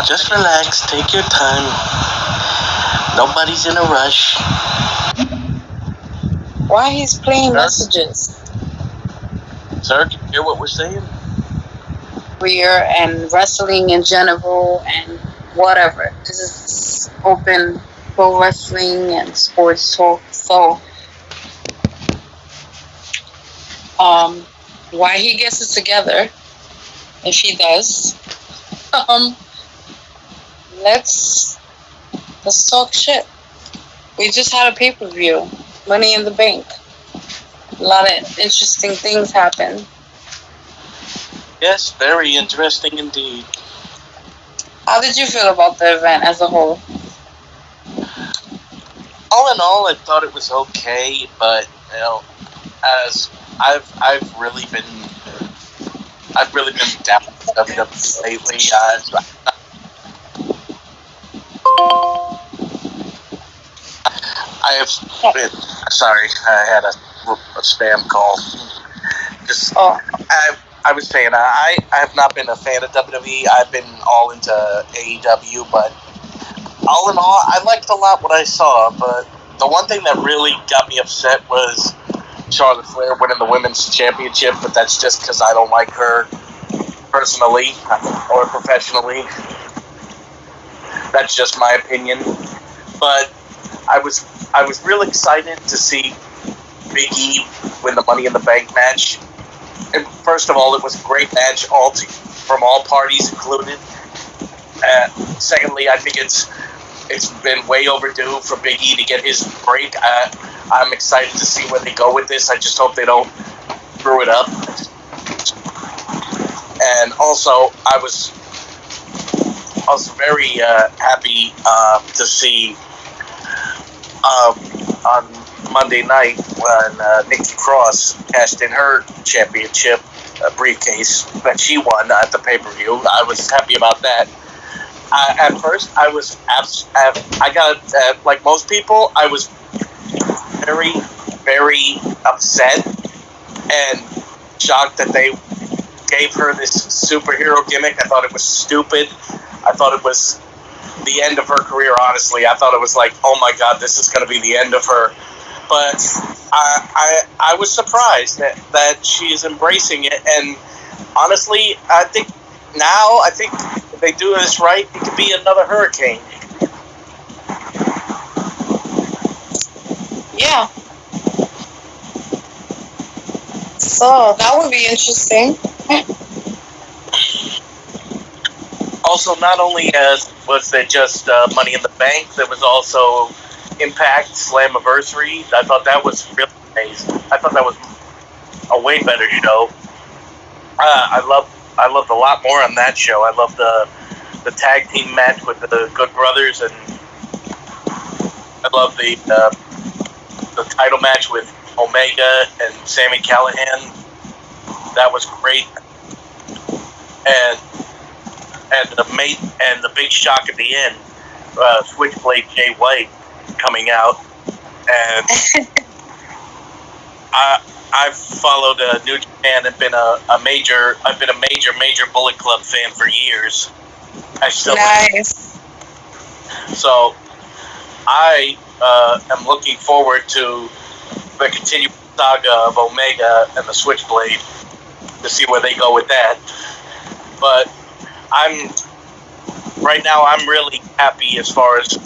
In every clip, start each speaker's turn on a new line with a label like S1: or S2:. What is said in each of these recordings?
S1: Just relax, take your time. Nobody's in a rush.
S2: Why he's playing
S1: Sir?
S2: messages?
S1: Sir, can you hear what we're saying?
S2: Career and wrestling in general and whatever. This is open pro wrestling and sports talk. So, why he gets it together, if he does, um, let's talk shit. We just had a pay-per-view, Money in the Bank. A lot of interesting things happen.
S1: Yes, very interesting indeed.
S2: How did you feel about the event as a whole?
S1: All in all, I thought it was okay, but you know, as I've really been down with WWE lately. I have been sorry. I had a spam call. I was saying I have not been a fan of WWE. I've been all into AEW, but all in all, I liked a lot what I saw. But the one thing that really got me upset was Charlotte Flair winning the women's championship. But that's just because I don't like her personally or professionally. That's just my opinion. But I was really excited to see Big E win the Money in the Bank match. And first of all, it was a great match from all parties included. Secondly, I think it's been way overdue for Big E to get his break. I'm excited to see where they go with this. I just hope they don't screw it up. And also, I was very happy to see on Monday night when Nikki Cross cashed in her championship briefcase that she won at the pay-per-view. I was happy about that. At first, I got like most people, I was very, very upset and shocked that they gave her this superhero gimmick. I thought it was stupid. I thought it was the end of her career, honestly. I thought it was like, oh my god, this is going to be the end of her. But I was surprised that she is embracing it. And honestly, I think if they do this right, it could be another Hurricane.
S2: Yeah. So that would be interesting.
S1: Also, not only was there just Money in the Bank, there was also Impact Slammiversary. I thought that was really amazing. I thought that was a way better show. I loved a lot more on that show. I loved the tag team match with the Good Brothers, and I loved the title match with Omega and Sami Callihan. That was great. And the big shock at the end, Switchblade Jay White coming out, and I've followed New Japan and I've been a major Bullet Club fan for years. I still
S2: nice.
S1: So I am looking forward to the continued saga of Omega and the Switchblade to see where they go with that. But right now I'm really happy as far as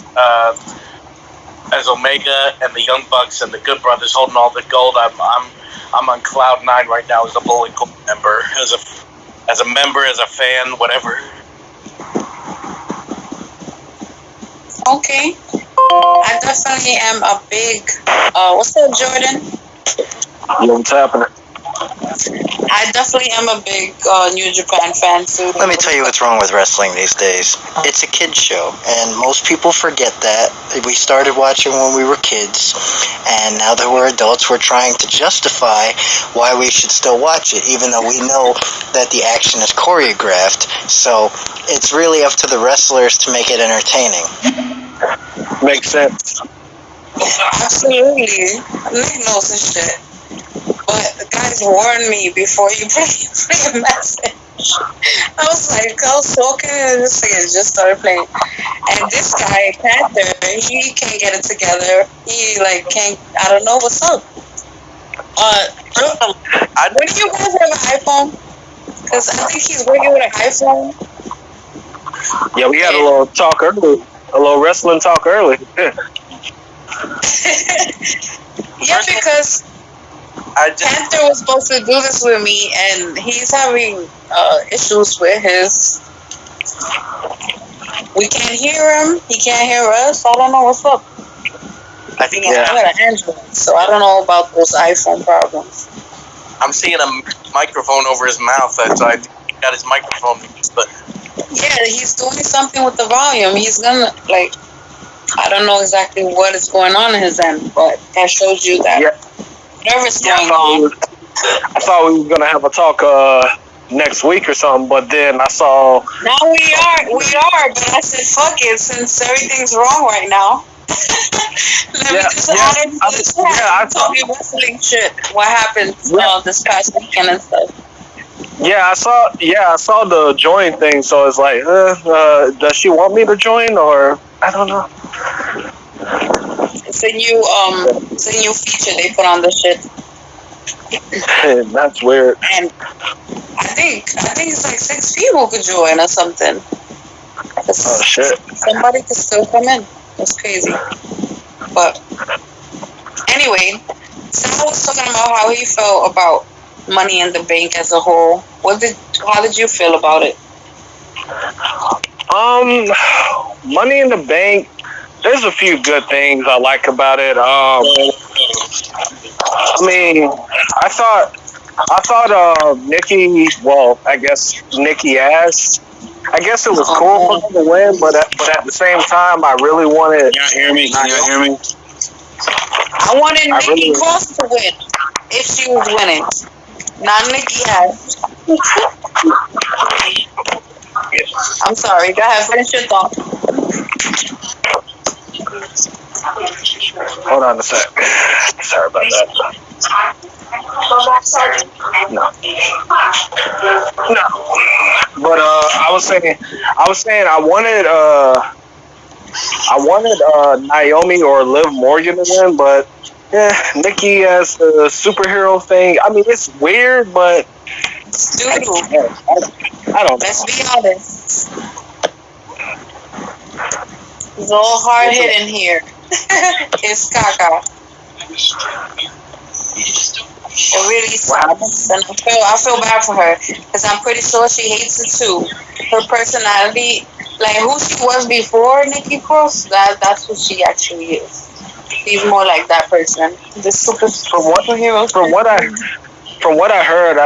S1: Omega and the Young Bucks and the Good Brothers holding all the gold. I'm on cloud 9 right now as a Bullet Club member, as a member, as a fan, whatever.
S2: Okay. I definitely am a big what's up, Jordan?
S1: What's happening?
S2: I definitely am a big New Japan fan too.
S3: Let me tell you what's wrong with wrestling these days. It's a kid's show, and most people forget that. We started watching when we were kids, and now that we're adults, we're trying to justify why we should still watch it, even though we know that the action is choreographed. So it's really up to the wrestlers to make it entertaining.
S1: Makes sense.
S2: Absolutely. Nick knows this shit. But the guys warned me before you play a message. I was talking and this thing just started playing. And this guy, Panther, he can't get it together. He like can't. I don't know what's up. When do you guys have an iPhone? Because I think he's working with an iPhone.
S4: Yeah, we had a little talk early, a little wrestling talk early.
S2: Yeah, because Panther was supposed to do this with me, and he's having issues with his. We can't hear him. He can't hear us. I don't know what's up.
S1: I think
S2: I got an Android, so I don't know about those iPhone problems.
S1: I'm seeing a microphone over his mouth. So I think he got his microphone mixed, but
S2: yeah, he's doing something with the volume. He's gonna like. I don't know exactly what is going on in his end, but that shows you that whatever's going on.
S4: I thought we were gonna have a talk next week or something, but then I saw.
S2: Now we are, but I said fuck it since everything's wrong right now. Let me just add it to the chat.
S4: I
S2: told me wrestling shit. What happened this past weekend and stuff.
S4: Yeah, I saw the join thing. So it's like, does she want me to join or I don't know.
S2: It's a new feature they put on the shit.
S4: That's weird.
S2: And I think it's like 6 people could join or something.
S4: Oh shit!
S2: Somebody could still come in. That's crazy. But anyway, Sal was talking about how he felt about Money in the Bank as a whole. How did you feel about it?
S4: Money in the Bank. There's a few good things I like about it. I mean, I thought Nikki. Well, I guess Nikki Ash. I guess it was cool for her to win, but at the same time, I really wanted.
S5: Can you hear me?
S2: I wanted Nikki Cross to win if she was winning, not Nikki Ash. I'm sorry. Go ahead. Finish your thought.
S4: Hold on a sec. Sorry about that. No. But I was saying I wanted Naomi or Liv Morgan to win, but Nikki as the superhero thing. I mean, it's weird, but
S2: dude,
S4: I don't know.
S2: Let's be honest. It's all hard hitting here. It's Kaka. It really sucks, and I feel bad for her because I'm pretty sure she hates it too. Her personality, like who she was before Nikki Cross, that's who she actually is. She's more like that person. The superhero.
S4: From what I heard,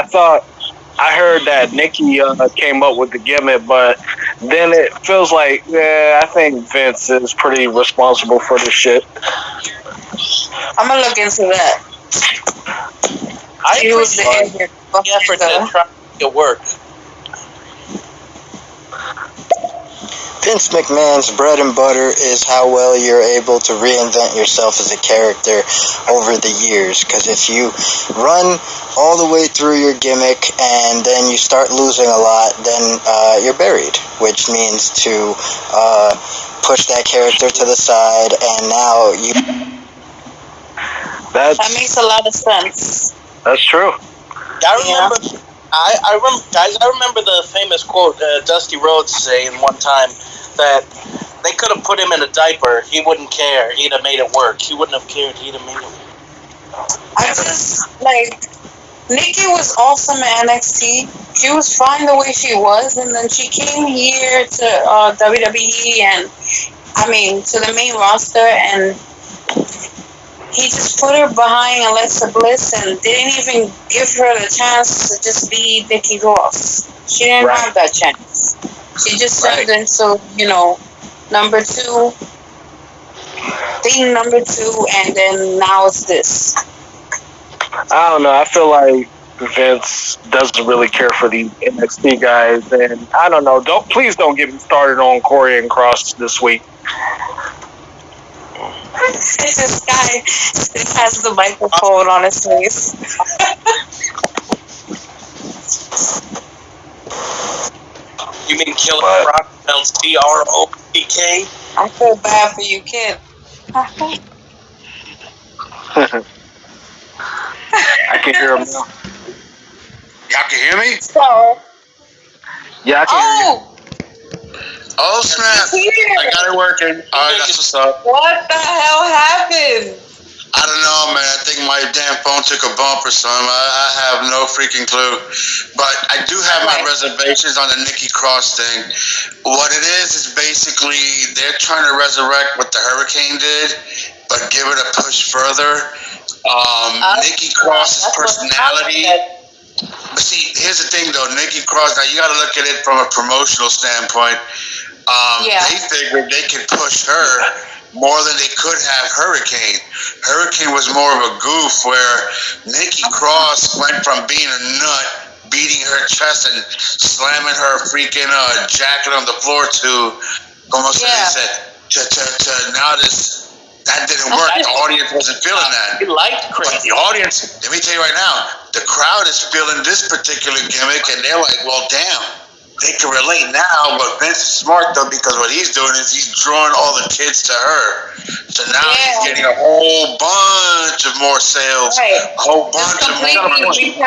S4: I heard that Nikki came up with the gimmick, but then it feels like I think Vince is pretty responsible for this shit.
S2: I'm gonna look into that.
S1: I appreciate the effort to try to make it work.
S3: Vince McMahon's bread and butter is how well you're able to reinvent yourself as a character over the years. Because if you run all the way through your gimmick and then you start losing a lot, then you're buried, which means to push that character to the side, and now you...
S2: That makes a lot of sense.
S4: That's true.
S1: I remember the famous quote Dusty Rhodes saying one time that they could have put him in a diaper. He wouldn't care. He'd have made it work. He wouldn't have cared. He'd have made it work.
S2: I just, Nikki was awesome at NXT. She was fine the way she was, and then she came here to WWE and, to the main roster, and he just put her behind Alexa Bliss and didn't even give her the chance to just be Nikki Cross. She didn't have that chance. She just turned into, number two, and then now it's this.
S4: I don't know. I feel like Vince doesn't really care for the NXT guys, and I don't know. Please don't get me started on Corey and Cross this week.
S2: This guy has the microphone on his face.
S1: You mean Killer Croc spelled CROCK?
S2: I feel bad for you, kid.
S4: I can hear him now.
S5: Y'all can hear me?
S2: So,
S4: Yeah, I can hear you.
S5: Oh snap! I got it working. All right, that's what's up.
S2: What the hell happened?
S5: I don't know, man. I think my damn phone took a bump or something. I have no freaking clue. But I do have my reservations on the Nikki Cross thing. What it is basically they're trying to resurrect what the Hurricane did, but give it a push further. Nikki Cross's personality. But see, here's the thing though, Nikki Cross, now you got to look at it from a promotional standpoint. They figured they could push her more than they could have Hurricane. Hurricane was more of a goof where Nikki Cross went from being a nut, beating her chest and slamming her freaking jacket on the floor to, almost as they said, to now this. That didn't work. The audience wasn't feeling that.
S1: He liked crazy.
S5: The audience, let me tell you right now, the crowd is feeling this particular gimmick, and they're like, well, damn, they can relate now, but Vince is smart, though, because what he's doing is he's drawing all the kids to her. So now he's getting a whole bunch of more sales, a whole bunch of more. He's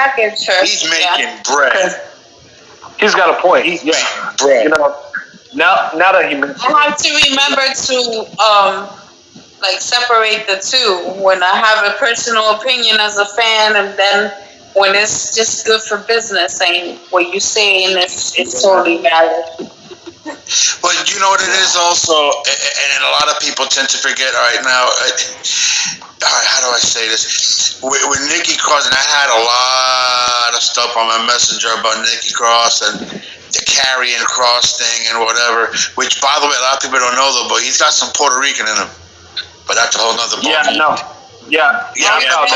S5: making bread.
S4: He's got a point.
S5: He's making bread.
S4: You know, now that he mentioned
S2: I have to remember to like separate the two when I have a personal opinion as a fan, and then when it's just good for business, and what you saying is totally valid.
S5: But you know what it is also, and a lot of people tend to forget. All right, now, how do I say this? With Nikki Cross, and I had a lot of stuff on my messenger about Nikki Cross and the Karrion Kross thing and whatever. Which, by the way, a lot of people don't know though, but he's got some Puerto Rican in him. But that's a whole nother ball.
S4: I found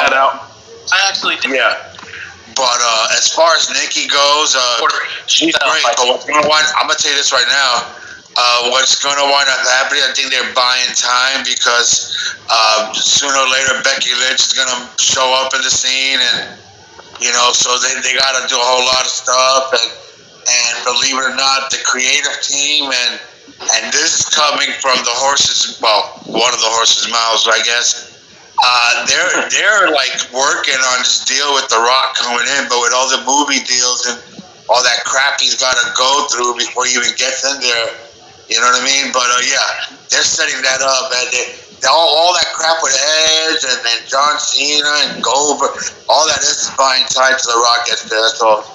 S4: that out.
S1: I actually did.
S5: Yeah. But as far as Nikki goes, she's great. But what's going to I'm going to tell you this right now. What's going to wind up happening, I think they're buying time because sooner or later Becky Lynch is going to show up in the scene. And, you know, so they got to do a whole lot of stuff. And believe it or not, the creative team and this is coming from the horse's, well, one of the horse's mouths, I guess. They're like working on this deal with The Rock coming in, but with all the movie deals and all that crap he's got to go through before he even gets in there. You know what I mean? But yeah, they're setting that up. And all that crap with Edge and John Cena and Goldberg, all that is buying time to The Rock gets there. That's all.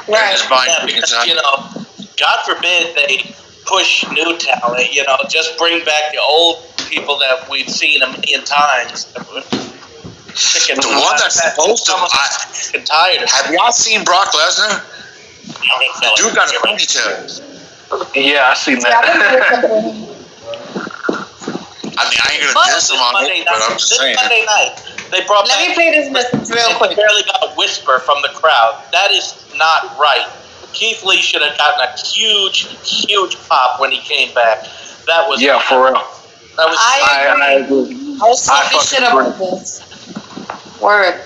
S2: Right.
S5: Just buying
S1: Because,
S5: time.
S1: you know, God forbid they push new talent, you know, just bring back the old people that we've seen a million times.
S5: The one that's supposed to.
S1: I'm tired.
S5: Have y'all seen Brock Lesnar? The dude got a ponytail.
S4: Yeah, I seen that.
S5: I mean, I ain't gonna diss him on it, but I'm just saying.
S1: Monday night, they brought
S2: Let me play this message real quick.
S1: Barely got a whisper from the crowd. That is not right. Keith Lee should have gotten a huge pop when he came back. That was
S4: for real.
S1: That was.
S4: I agree.
S2: I was talking shit about this. Word.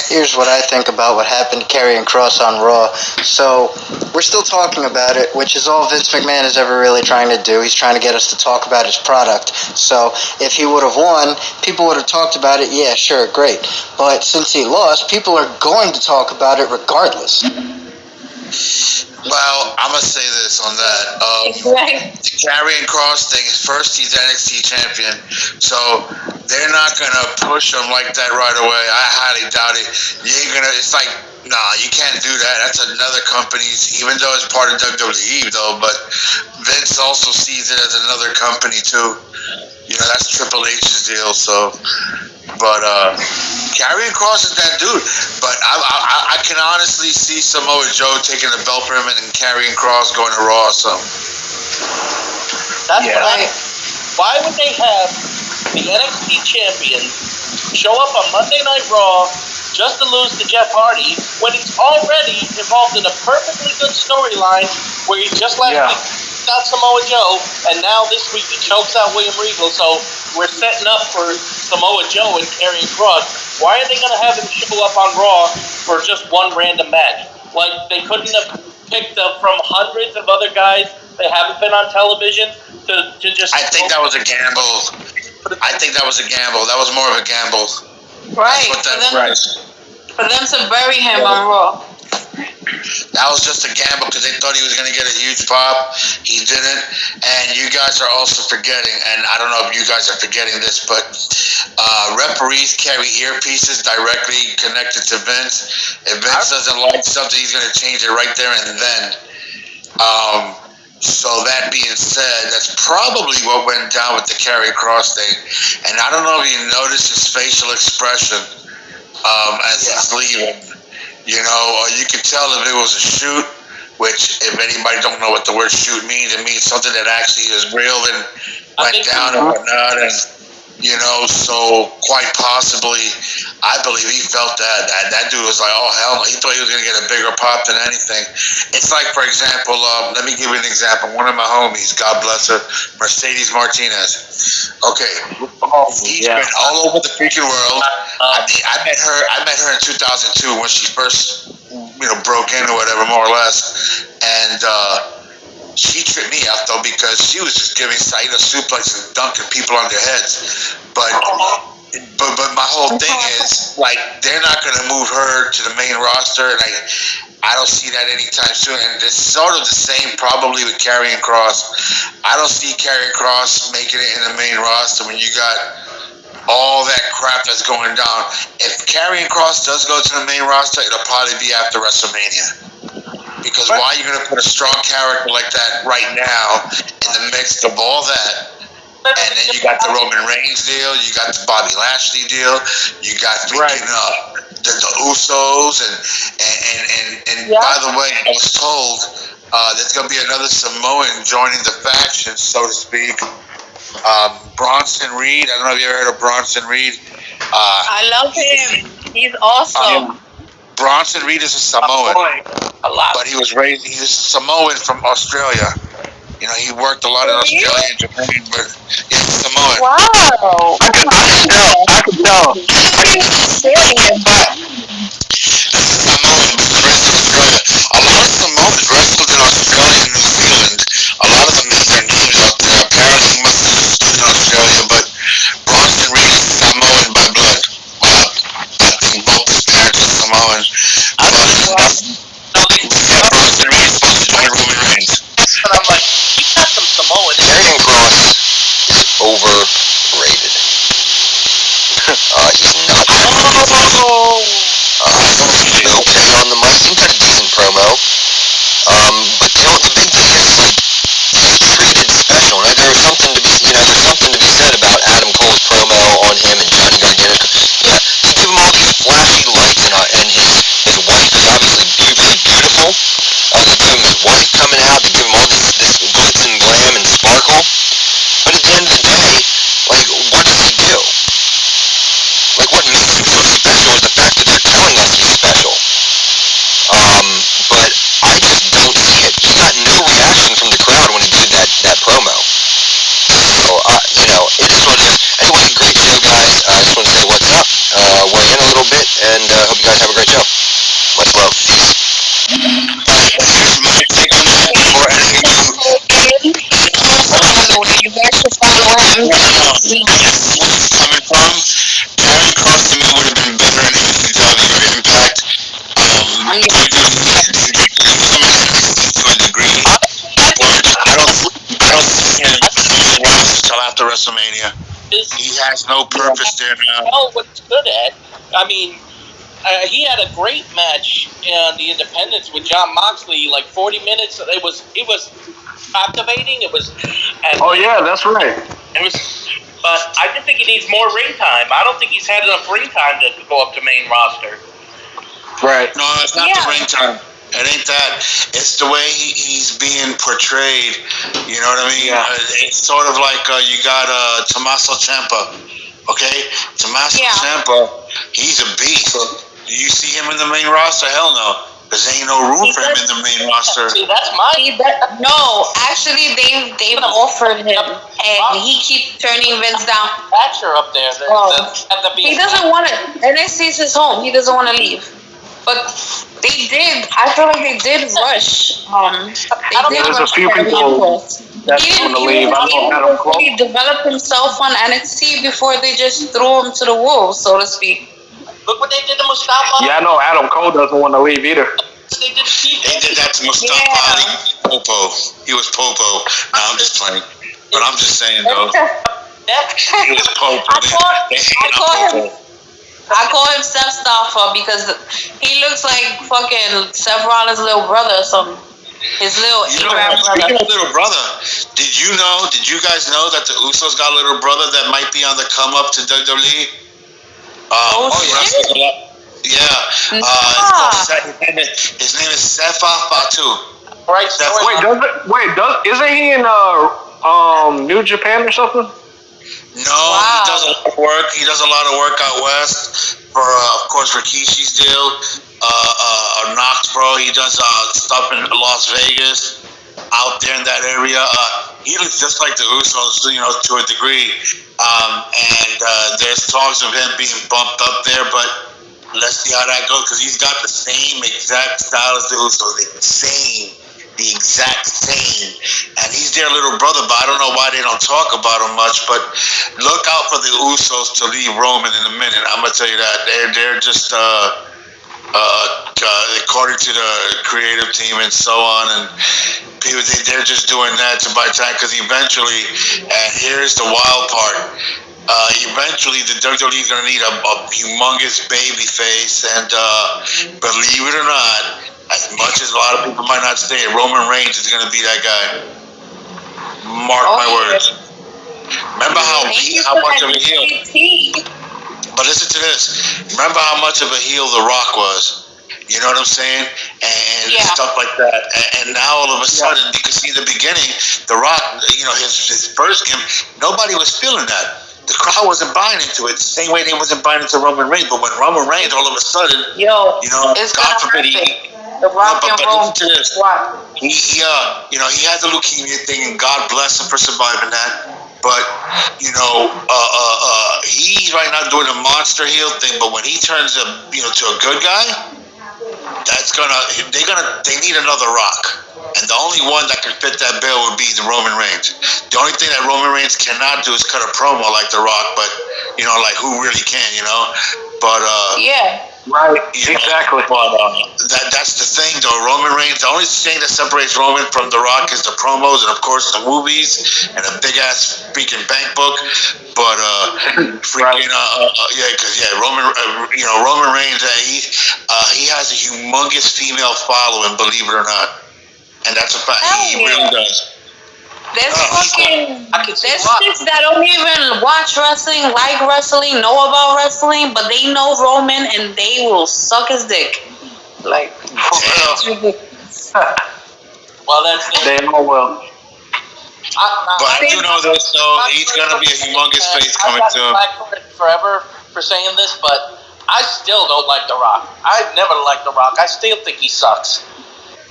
S3: Here's what I think about what happened to Karrion Kross on Raw. So, we're still talking about it, which is all Vince McMahon is ever really trying to do. He's trying to get us to talk about his product. So, if he would have won, people would have talked about it. Yeah, sure, great. But since he lost, people are going to talk about it regardless.
S5: Well, I'm gonna say this on that. The Karrion Kross thing is first he's NXT champion, so they're not gonna push him like that right away. I highly doubt it. You ain't gonna. It's like, nah, you can't do that. That's another company's, even though it's part of WWE though. But Vince also sees it as another company too. You know, that's Triple H's deal. So, but Karrion Kross is that dude. But I can honestly see Samoa Joe taking the belt from him and Karrion Kross going to Raw or something.
S1: That's why would they have the NXT champion show up on Monday Night Raw just to lose to Jeff Hardy when it's already involved in a perfectly good storyline where he just last week got Samoa Joe, and now this week he chokes out William Regal, so we're setting up for Samoa Joe and Karrion Kross. Why are they going to have him show up on Raw for just one random match? Like, they couldn't have
S6: picked up from hundreds of other guys that haven't been on television to just.
S5: I think that was a gamble. I think that was a gamble. That was more of a gamble.
S2: Right.
S5: That's what that was.
S2: For them to bury him on Raw.
S5: That was just a gamble because they thought he was going to get a huge pop. He didn't. And you guys are also forgetting, and I don't know if you guys are forgetting this, but referees carry earpieces directly connected to Vince. If Vince doesn't like something, he's going to change it right there and then. So that being said, that's probably what went down with the Karrion Kross thing. And I don't know if you noticed his facial expression as he's leaving. You know, you could tell if it was a shoot, which if anybody don't know what the word shoot means, it means something that actually is real and went down and whatnot. And, you know, so quite possibly, I believe he felt that dude was like, oh, hell no. He thought he was going to get a bigger pop than anything. It's like, for example, let me give you an example. One of my homies, God bless her, Mercedes Martinez. Okay. He's been all over the freaking world. I mean, I met her in 2002 when she first, you know, broke in or whatever, more or less. And, she tripped me out though because she was just giving Saito suplexes and dunking people on their heads. But my whole thing is like they're not gonna move her to the main roster, and I don't see that anytime soon. And it's sort of the same probably with Karrion Kross. I don't see Karrion Kross making it in the main roster when you got all that crap that's going down. If Karrion Kross does go to the main roster, it'll probably be after WrestleMania. Because why are you going to put a strong character like that right now in the midst of all that? And then you got the Roman Reigns deal, you got the Bobby Lashley deal, you got the Usos, and by the way, I was told there's going to be another Samoan joining the faction, so to speak. Bronson Reed. I don't know if you ever heard of Bronson Reed.
S2: I love him. He's awesome.
S5: Bronson Reed is a Samoan, but he was a Samoan from Australia. You know, he worked a lot in Australia and Japan, but he's a Samoan.
S2: Wow.
S4: I could tell.
S5: Samoan, but raised in Australia. A lot of Samoans wrestled in Australia and New Zealand. A lot of them made their names out there. Apparently, he must have stood in Australia, but Bronson Reed is Samoan by blood. I think both his parents are Samoan. Bronson Reed is supposed to join Roman Reigns.
S6: But I'm like, he got some Samoan.
S7: Karrion Kross is overrated. He's not. He's okay on the mic. He cut a decent promo. But you know the big thing is like he's treated special. And there's something to be said about Adam Cole's promo on him and Johnny Gargano. Yeah, they give him all these flashy lights and his wife is obviously really beautiful. They give him his wife coming out. They give him all this glitz and glam and sparkle. But at the end of the day, like, what does he do? Like, what makes him so special is the fact that they're telling us he's special. But I just don't see it. He got no reaction from the crowd when he did that promo. So, you know, it is what it is. Anyway, great show, guys. I just want to say what's up. Weigh in a little bit, and hope you guys have a great show. Much love. Peace.
S5: Here's my take on that before anything
S2: You guys should follow him.
S5: coming from. Karrion Kross to me would have been better in WCW or Impact. To a degree. I don't see him until after WrestleMania. He has no purpose there now.
S6: Well, what he's good at. I mean, he had a great match in the Independents with Jon Moxley, like 40 minutes. It was captivating. It was.
S4: Oh yeah, that's right.
S6: It was. But I just think he needs more ring time. I don't think he's had enough ring time to go up to main roster.
S4: Right.
S5: No, it's not the ring time. It ain't that. It's the way he's being portrayed. You know what I mean? Yeah. It's sort of like you got Tommaso Ciampa. Okay? Tommaso Ciampa, he's a beast. Do you see him in the main roster? Hell no. Because there ain't no room for him in the main roster.
S6: See, that's my...
S2: No, actually, they've offered him, and he keeps turning Vince down.
S6: Thatcher up there.
S2: He doesn't want it. NXT is his home. He doesn't want to leave. But they did. I feel like they did rush. They did
S4: There's a
S2: rush
S4: few
S2: Paragon
S4: people
S2: Cross.
S4: that's
S2: He
S4: going
S2: didn't
S4: to leave.
S2: even
S4: I know Adam Cole.
S2: really develop himself on NXT before they just threw him to the wolves, so to speak.
S6: Look what they did to Mustafa.
S4: Yeah, I know Adam Cole doesn't want to leave either.
S6: They did to Keith
S5: They did that to Mustafa Ali. Popo. He was Popo. No, I'm just playing. But I'm just saying, though. He was Popo.
S2: I call him Seth Staffer because he looks like fucking Seth Rollins' little brother or something. His little brother.
S5: Speaking of little brother, did you guys know that the Usos got a little brother that might be on the come up to WWE?
S2: Shit.
S5: Yeah. His name is Seth Fatu.
S6: Right.
S4: Isn't he in New Japan or something?
S5: No, he does a lot of work. He does a lot of work out west for, of course, Rikishi's deal. Knoxboro. He does stuff in Las Vegas, out there in that area. He looks just like the Usos, to a degree. And there's talks of him being bumped up there, but let's see how that goes because he's got the same exact style as the Usos. The exact same. And he's their little brother, but I don't know why they don't talk about him much. But look out for the Usos to leave Roman in a minute. I'm gonna tell you that they're just according to the creative team and so on, and people they're just doing that to buy time because eventually, and here's the wild part. Eventually, the WWE is going to need a humongous baby face, and believe it or not, as much as a lot of people might not say it, Roman Reigns is going to be that guy. Mark my words. Remember how much of a heel? But listen to this. Remember how much of a heel The Rock was. You know what I'm saying? And stuff like that. And now all of a sudden, you can see in the beginning, The Rock, his first game, nobody was feeling that. The crowd wasn't buying into it the same way they wasn't buying into Roman Reigns. But when Roman Reigns, all of a sudden,
S2: it's
S5: God forbid,
S2: The Rock and Roman.
S5: He had the leukemia thing, and God bless him for surviving that. But he's right now doing a monster heel thing. But when he turns to a good guy, they need another Rock. And the only one that can fit that bill would be the Roman Reigns. The only thing that Roman Reigns cannot do is cut a promo like The Rock, but like who really can, But
S4: right, exactly.
S5: But that's the thing, though. Roman Reigns. The only thing that separates Roman from The Rock is the promos and, of course, the movies and a big ass freaking bank book. But Roman Reigns. He has a humongous female following, believe it or not. And that's a fact. He really does.
S2: There's chicks that don't even watch wrestling, like wrestling, know about wrestling, but they know Roman and they will suck his dick. Like,
S6: well, that's
S4: they all will.
S5: But I do know this, though. He's gonna be a humongous face coming to him.
S6: Forever for saying this, but I still don't like The Rock. I've never liked The Rock. I still think he sucks.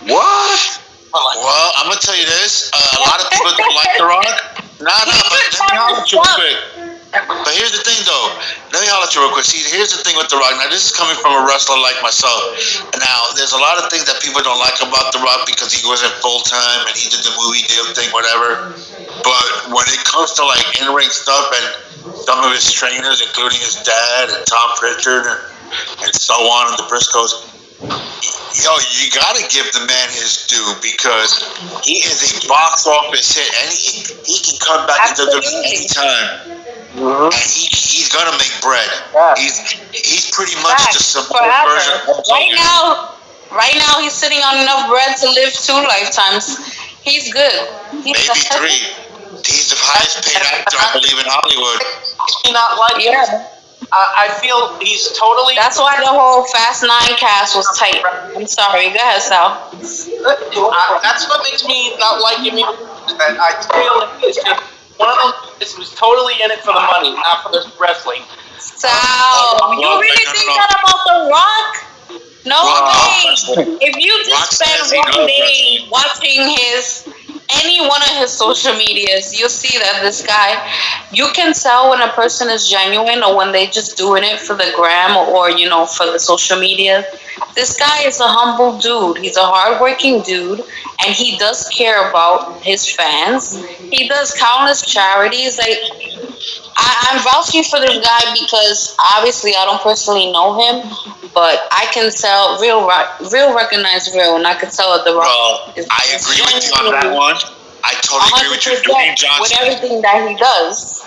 S4: What?
S5: Well, I'm gonna tell you this. A lot of people don't like The Rock. But let me holler at you real quick. But here's the thing, though. Let me holler at you real quick. See, here's the thing with The Rock. Now, this is coming from a wrestler like myself. Now, there's a lot of things that people don't like about The Rock because he wasn't full-time and he did the movie deal thing, whatever. But when it comes to, like, in-ring stuff and some of his trainers, including his dad and Tom Pritchard and so on, and the Briscoes, you gotta give the man his due because he is a box office hit, and he can come back into WWE anytime, and he's gonna make bread. He's pretty much the simple version of
S2: Right now, he's sitting on enough bread to live 2 lifetimes. He's good.
S5: Maybe 3. He's the highest paid actor, I believe, in Hollywood.
S6: Not like I feel he's totally.
S2: That's why the whole Fast 9 cast was tight. I'm sorry. Go ahead, Sal.
S6: That's what makes me not like him. I feel like it's just one of those. It was totally in it for the money, not for the wrestling.
S2: Sal, you really think that about The Rock? No way. If you
S5: Rock
S2: just spend
S5: says he
S2: one
S5: loves
S2: day
S5: wrestling.
S2: watching any one of his social medias, you'll see that this guy, you can tell when a person is genuine or when they just doing it for the gram or for the social media. This guy is a humble dude. He's a hardworking dude, and he does care about his fans. He does countless charities. Like I'm vouching for this guy because obviously I don't personally know him, but I can tell real recognize real, and I can tell that the Rock
S5: Well,
S2: is
S5: I agree with you on that
S2: genuinely
S5: one. I totally agree with you. Dwayne
S2: 100% with
S5: Johnson.
S2: everything that he does.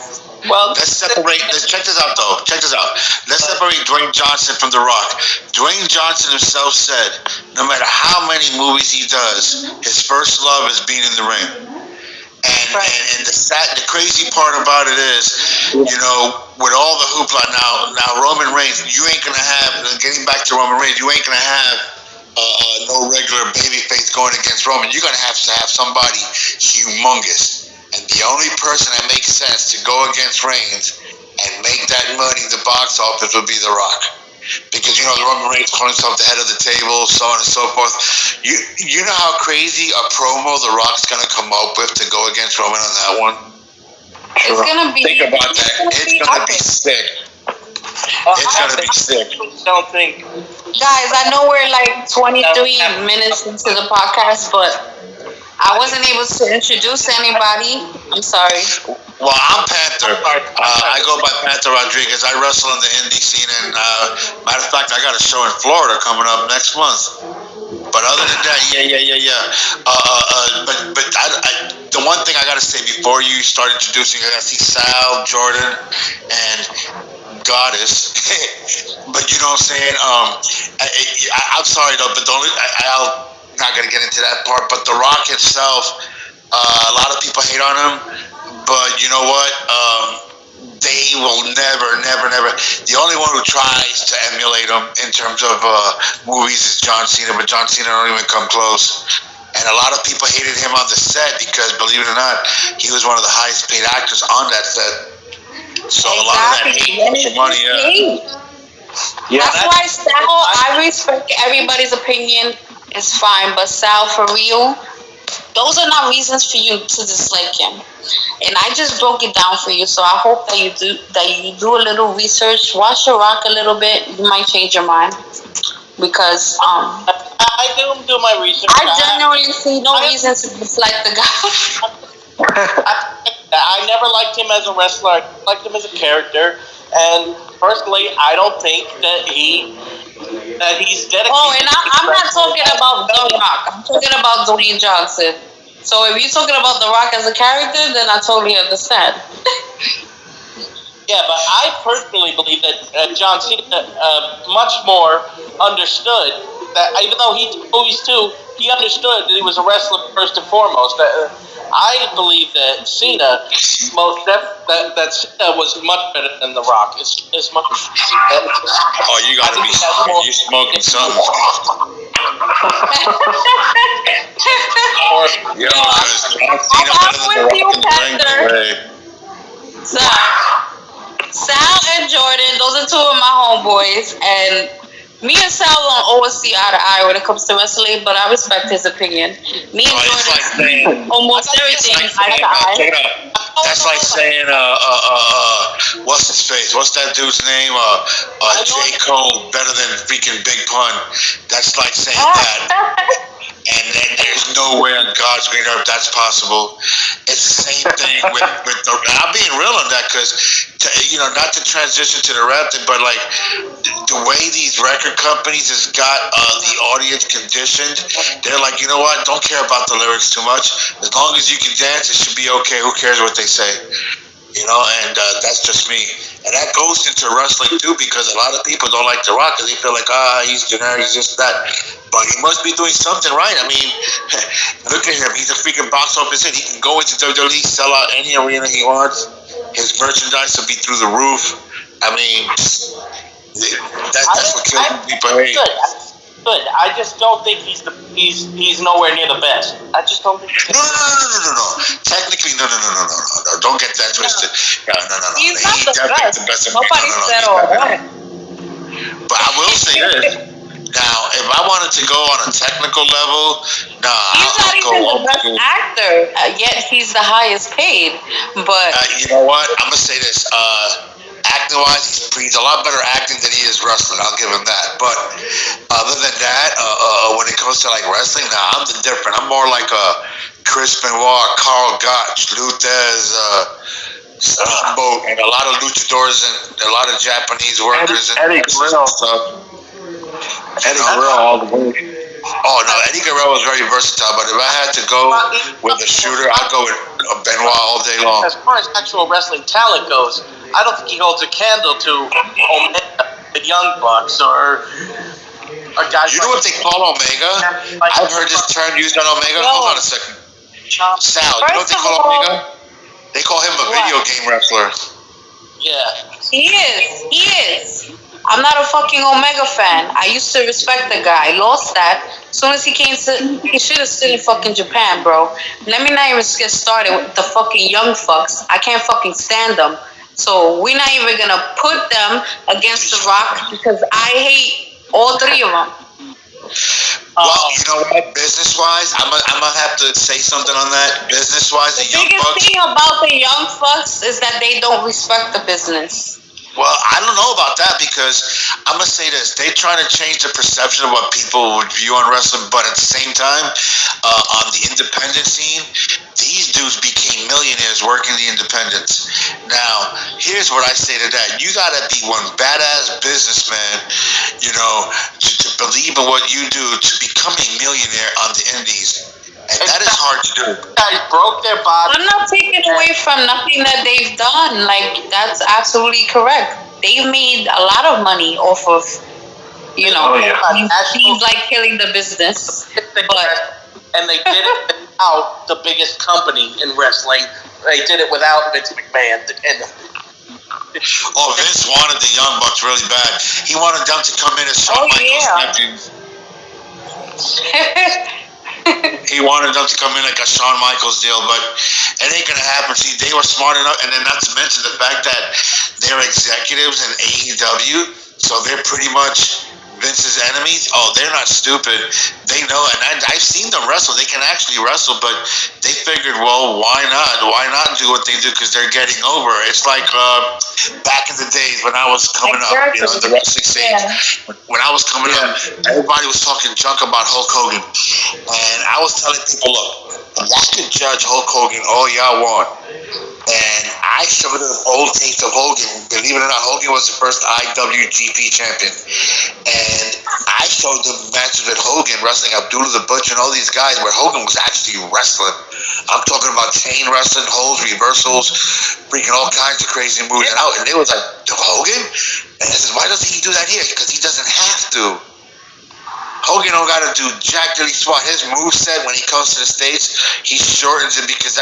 S6: Well,
S5: Let's separate. Let's check this out, though. Check this out. Let's separate Dwayne Johnson from The Rock. Dwayne Johnson himself said, no matter how many movies he does, his first love is being in the ring. And the crazy part about it is, with all the hoopla now Roman Reigns, you ain't gonna have. Getting back to Roman Reigns, you ain't gonna have no regular babyface going against Roman. You're gonna have to have somebody humongous. And the only person that makes sense to go against Reigns and make that money in the box office would be The Rock. Because Roman Reigns calling himself the head of the table, so on and so forth. You know how crazy a promo The Rock's gonna come up with to go against Roman on that one?
S2: It's gonna be.
S5: Think about that. It's gonna be sick. It's gonna be sick.
S6: Don't think.
S2: Guys, I know we're like 23 minutes into the podcast, but I wasn't able to introduce anybody. I'm sorry.
S5: Well, I'm Panther. I go by Panther Rodriguez. I wrestle in the indie scene, and matter of fact, I got a show in Florida coming up next month. But other than that, yeah. But the one thing I gotta say before you start introducing, I gotta see Sal, Jordan, and Goddess. But you know what I'm saying? I'm sorry though, but I'll not gonna get into that part. But The Rock himself, a lot of people hate on him, but you know what? They will never. The only one who tries to emulate him in terms of movies is John Cena, but John Cena don't even come close. And a lot of people hated him on the set because, believe it or not, he was one of the highest paid actors on that set. So a lot of that hate comes from money.
S2: That's why Sal, I respect everybody's opinion. It's fine, but Sal, for real, those are not reasons for you to dislike him. And I just broke it down for you, so I hope that you do a little research, watch The Rock a little bit. You might change your mind because
S6: I do my research.
S2: I genuinely see no reason to dislike the guy.
S6: I never liked him as a wrestler. I liked him as a character, and personally, I don't think that he's dedicated.
S2: Oh, and I'm not talking about The Rock. I'm talking about Dwayne Johnson. So if you're talking about The Rock as a character, then I totally understand.
S6: Yeah, but I personally believe that John Cena much more understood that, even though he did movies too, he understood that he was a wrestler first and foremost. I believe that Cena, that Cena was much better than The Rock. It's much.
S5: Oh, you gotta be. You smoking something.
S2: I'm with you, Panther. Sal and Jordan, those are two of my homeboys, and me and Sal don't always see eye to eye when it comes to wrestling, but I respect his opinion. Me and Jordan, almost everything eye to eye.
S5: Check it out. That's like saying, what's his face? What's that dude's name? J. Cole, better than freaking Big Pun. That's like saying that. And then there's no way on God's green earth that's possible. It's the same thing with the. I'm being real on that because, not to transition to the rap thing, but like the way these record companies has got the audience conditioned, they're like, you know what? Don't care about the lyrics too much. As long as you can dance, it should be okay. Who cares what they say? And that's just me. And that goes into wrestling too, because a lot of people don't like The Rock because they feel like, he's generic, he's just that. But he must be doing something right. I mean, look at him. He's a freaking box office hit. He can go into WWE, sell out any arena he wants. His merchandise will be through the roof. I mean, that's what kills people hate.
S6: Good. I just don't think he's nowhere near the best. I just don't think.
S5: No. Technically, no. Don't get that twisted. No.
S2: He's not the best. Nobody said all that.
S5: But I will say this. Now, if I wanted to go on a technical level,
S2: He's not
S5: I'll go
S2: even the
S5: old
S2: best
S5: school.
S2: actor, yet he's the highest paid. But
S5: You know what? I'm gonna say this. Acting wise, he's a lot better acting than he is wrestling. I'll give him that. But other than that, when it comes to like wrestling, I'm different. I'm more like a Chris Benoit, Carl Gotch, Luthez, Steamboat, and a lot of luchadors and a lot of Japanese workers and
S4: Eddie Guerrero.
S5: stuff.
S4: Eddie Guerrero all the way.
S5: Oh no, Eddie Guerrero was very versatile. But if I had to go with a shooter, I'd go with Benoit all day long.
S6: As far as actual wrestling talent goes, I don't think he holds a candle to Omega, the Young Bucks, or guys.
S5: You know what they call Omega? I've heard this term used on Omega. Hold on a second. Sal, you know what they call Omega? They call him a video game wrestler.
S6: Yeah.
S2: he is. He is. I'm not a fucking Omega fan. I used to respect the guy. Lost that. As soon as he came to, he should have stayed in fucking Japan, bro. Let me not even get started with the fucking young fucks. I can't fucking stand them. So we're not even gonna put them against The Rock because I hate all three of them.
S5: Well, you know what? Business wise, I'm gonna have to say something on that. Business wise,
S2: The
S5: the Young
S2: biggest
S5: Bucks.
S2: thing about the young fucks is that they don't respect the business.
S5: Well, I don't know about that because I'm gonna say this: they're trying to change the perception of what people would view on wrestling, but at the same time, on the independent scene, these dudes became millionaires working the independents. Now, here's what I say to that: you gotta be one badass businessman, you know, to believe in what you do to become a millionaire on the indies. And that is hard to do.
S6: Guys broke their body.
S2: I'm not taking away from nothing that they've done. Like, that's absolutely correct. They've made a lot of money off of, you know, things like killing the business.
S6: And they did it without the biggest company in wrestling. They did it without Vince McMahon. And
S5: Oh, Vince wanted the Young Bucks really bad. He wanted them to come in as Shawn Michaels nephews. He wanted them to come in like a Shawn Michaels deal, but it ain't gonna happen. See, they were smart enough, and then not to mention the fact that they're executives in AEW, so they're pretty much Vince's enemies. Oh, they're not stupid. They know, and I've seen them wrestle. They can actually wrestle, but they figured, well, why not? Why not do what they do? Because they're getting over. It's like back in the days when I was coming up, you know, the wrestling scene. When I was coming up, everybody was talking junk about Hulk Hogan, and I was telling people, look, y'all can judge Hulk Hogan all y'all want. And I showed them old tapes of Hogan. Believe it or not, Hogan was the first IWGP champion. And I showed them matches with Hogan wrestling Abdullah the Butcher and all these guys where Hogan was actually wrestling. I'm talking about chain wrestling, holds, reversals, freaking all kinds of crazy moves. And they was like, Hogan? And I said, why doesn't he do that here? Because he doesn't have to. Hogan don't got to do jack dilly squat. His moveset when he comes to the States, he shortens it because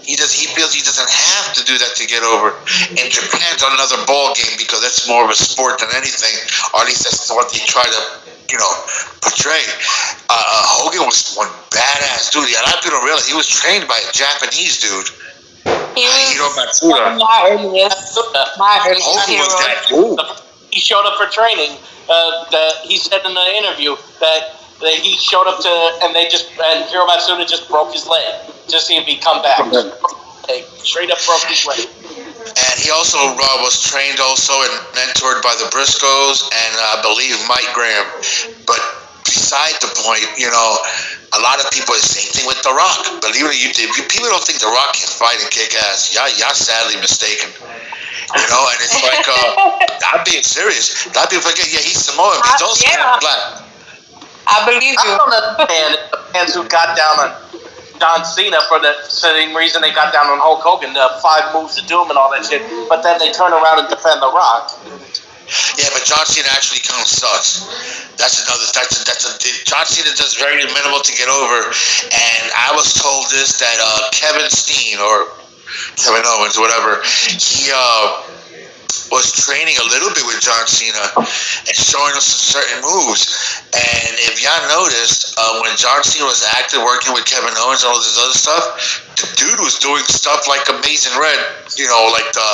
S5: he feels he doesn't have to do that to get over. And Japan's another ball game because that's more of a sport than anything, or at least that's what they try to, you know, portray. Hogan was one badass dude. A lot of people don't realize he was trained by a Japanese dude. Hiro Matsuda.
S2: My earliest
S5: Hogan was that dude.
S6: he showed up for training. He said in the interview that he showed up to, and Hiro Matsuda just broke his leg to see if he'd come back. Straight up broke his leg.
S5: And he also was trained also and mentored by the Briscoes and I believe Mike Graham. But beside the point, you know, a lot of people, the same thing with The Rock. Believe it or not, people don't think The Rock can fight and kick ass. Y'all sadly mistaken. You know, and it's like, I'm being serious. A lot of people forget, he's Samoan, but he's also black.
S2: I believe you.
S6: I don't understand the fans who got down on John Cena for the same reason they got down on Hulk Hogan, the 5 moves to doom and all that shit, but then they turn around and defend The Rock.
S5: Yeah, but John Cena actually kind of sucks. John Cena does very minimal to get over, and I was told this, that Kevin Steen, or Kevin Owens, whatever, he was training a little bit with John Cena and showing us some certain moves. And if y'all noticed, when John Cena was active working with Kevin Owens and all this other stuff, the dude was doing stuff like Amazing Red, you know, like the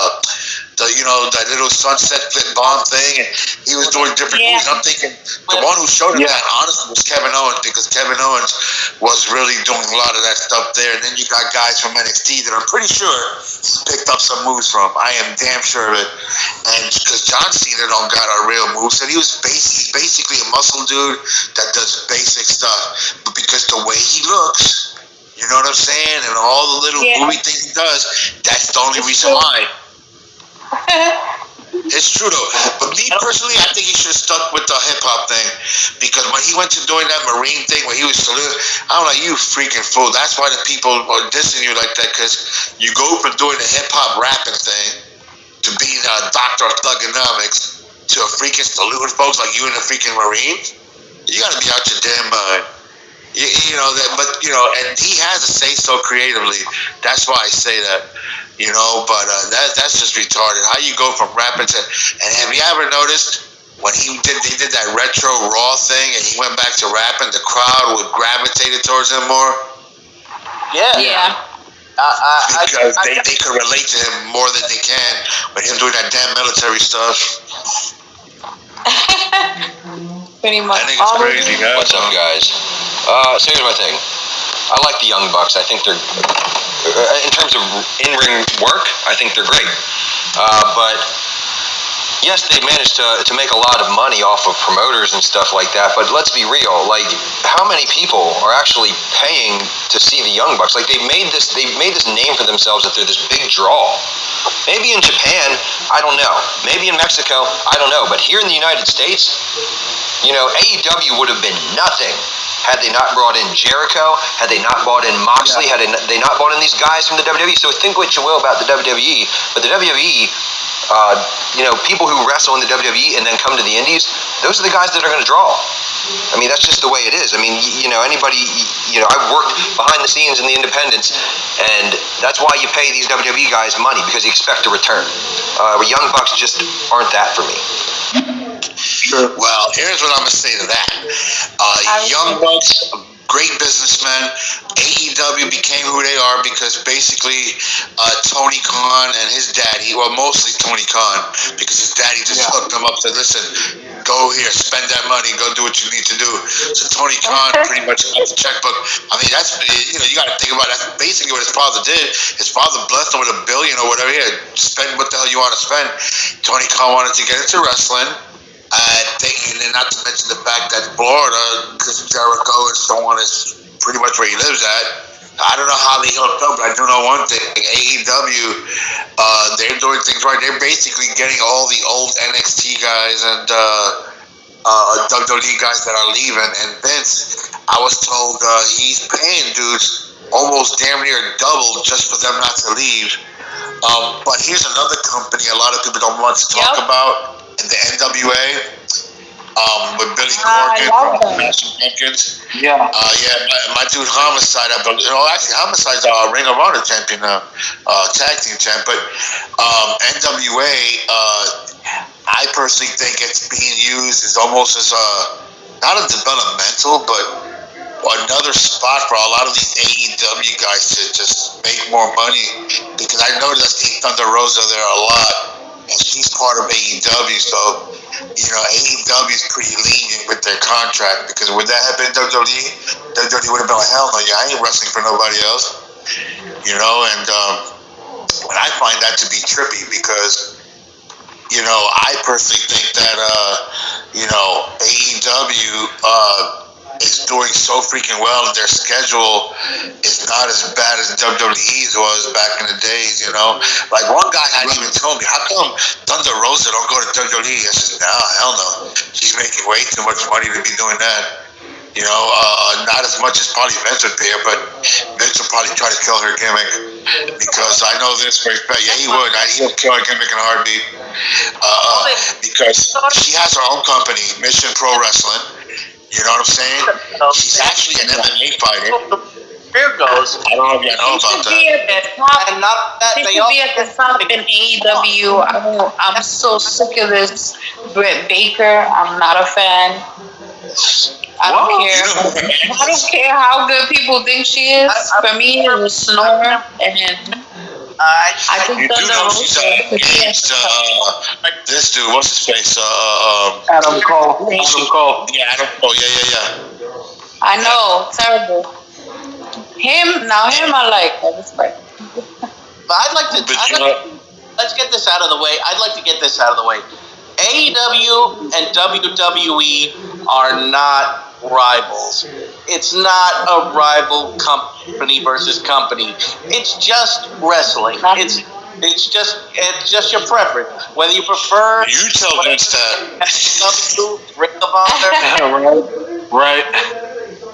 S5: that little sunset flip bomb thing, and he was doing different moves. And I'm thinking the one who showed him that honestly was Kevin Owens, because Kevin Owens was really doing a lot of that stuff there. And then you got guys from NXT that I'm pretty sure picked up some moves from. I am damn sure of it. And because John Cena don't got a real moveset, he was basically a muscle dude that does basic stuff. But because the way he looks, you know what I'm saying, and all the little movie things he does, that's the only reason why. It's true though, but me personally, I think he should have stuck with the hip hop thing, because when he went to doing that Marine thing, when he was saluting, I'm like, you freaking fool. That's why the people are dissing you like that, because you go from doing the hip hop rapping thing to being a doctor of thugonomics to a freaking saluting folks like you in the freaking Marines. You gotta be out your damn mind. And he has to say so creatively. That's why I say that. But that's just retarded. How you go from rapping to, and have you ever noticed when they did that retro Raw thing and he went back to rapping, the crowd would gravitate towards him more?
S2: Yeah.
S5: Because they could relate to him more than they can with him doing that damn military stuff.
S2: Pretty much.
S5: I think it's crazy, guys.
S7: What's up, guys? So here's my thing. I like the Young Bucks. I think they're, in terms of in-ring work, I think they're great. But yes, they managed to make a lot of money off of promoters and stuff like that. But let's be real. Like, how many people are actually paying to see the Young Bucks? Like, they've made this name for themselves that they're this big draw. Maybe in Japan, I don't know. Maybe in Mexico, I don't know. But here in the United States, AEW would have been nothing had they not brought in Jericho, had they not brought in Moxley, had they not brought in these guys from the WWE. So think what you will about the WWE, but the WWE, people who wrestle in the WWE and then come to the Indies, those are the guys that are going to draw. I mean, that's just the way it is. I mean, anybody, I've worked behind the scenes in the independents, and that's why you pay these WWE guys money, because you expect a return. Young Bucks just aren't that for me.
S5: Sure. Well, here's what I'm going to say to that. Young Bucks, great businessmen. AEW became who they are because basically Tony Khan and his daddy, well, mostly Tony Khan, because his daddy just hooked him up, said, listen, go here, spend that money, go do what you need to do. So Tony Khan pretty much got the checkbook. I mean, that's, you got to think about it. That's basically what his father did. His father blessed him with $1 billion or whatever. Here, spend what the hell you want to spend. Tony Khan wanted to get into wrestling. And then not to mention the fact that Florida, because Jericho and so on, is pretty much where he lives at. I don't know how they hooked up, but I do know one thing. AEW, they're doing things right. They're basically getting all the old NXT guys and WWE guys that are leaving. And Vince, I was told he's paying dudes almost damn near double just for them not to leave. But here's another company a lot of people don't want to talk about. In the NWA, with Billy Corgan from Smashing Pumpkins. My dude Homicide. Actually, Homicide's our Ring of Honor champion now, tag team champ. But NWA, I personally think it's being used as almost as not a developmental, but another spot for a lot of these AEW guys to just make more money. Because I noticed I've seen Thunder Rosa there a lot. And she's part of AEW, so AEW is pretty lenient with their contract, because would that have been WWE? WWE would have been like, hell no, I ain't wrestling for nobody else, and I find that to be trippy, because I personally think that AEW is doing so freaking well, and their schedule is not as bad as WWE's was back in the days, Like, one guy hadn't even told me, how come Thunder Rosa don't go to WWE? I said, no, hell no. She's making way too much money to be doing that. Not as much as probably Vince would pay her, but Vince would probably try to kill her gimmick, because I know this for a fact. Yeah, he would. He would kill her gimmick in a heartbeat. Because she has her own company, Mission Pro Wrestling. You know what I'm saying? She's actually an MMA fighter.
S6: Here goes.
S5: I don't know if you know about that.
S2: She should be at the top in AEW. I'm so sick of this Britt Baker. I'm not a fan. I don't care. I don't care how good people think she is. For me, it was snore, and I think
S5: You do
S2: Thunder
S5: know
S2: Rosa.
S5: she's engaged to this dude. What's his face?
S4: Adam Cole. Adam Cole.
S5: Yeah, Adam. Oh, yeah.
S2: I know, terrible. Him I like. I respect.
S6: But I'd like to.
S5: But you know,
S6: Let's get this out of the way. I'd like to get this out of the way. AEW and WWE are not rivals. It's not a rival company versus company. It's just wrestling. It's just your preference. Whether you prefer
S5: you tell Vince that.
S6: Ring of Honor,
S4: Right.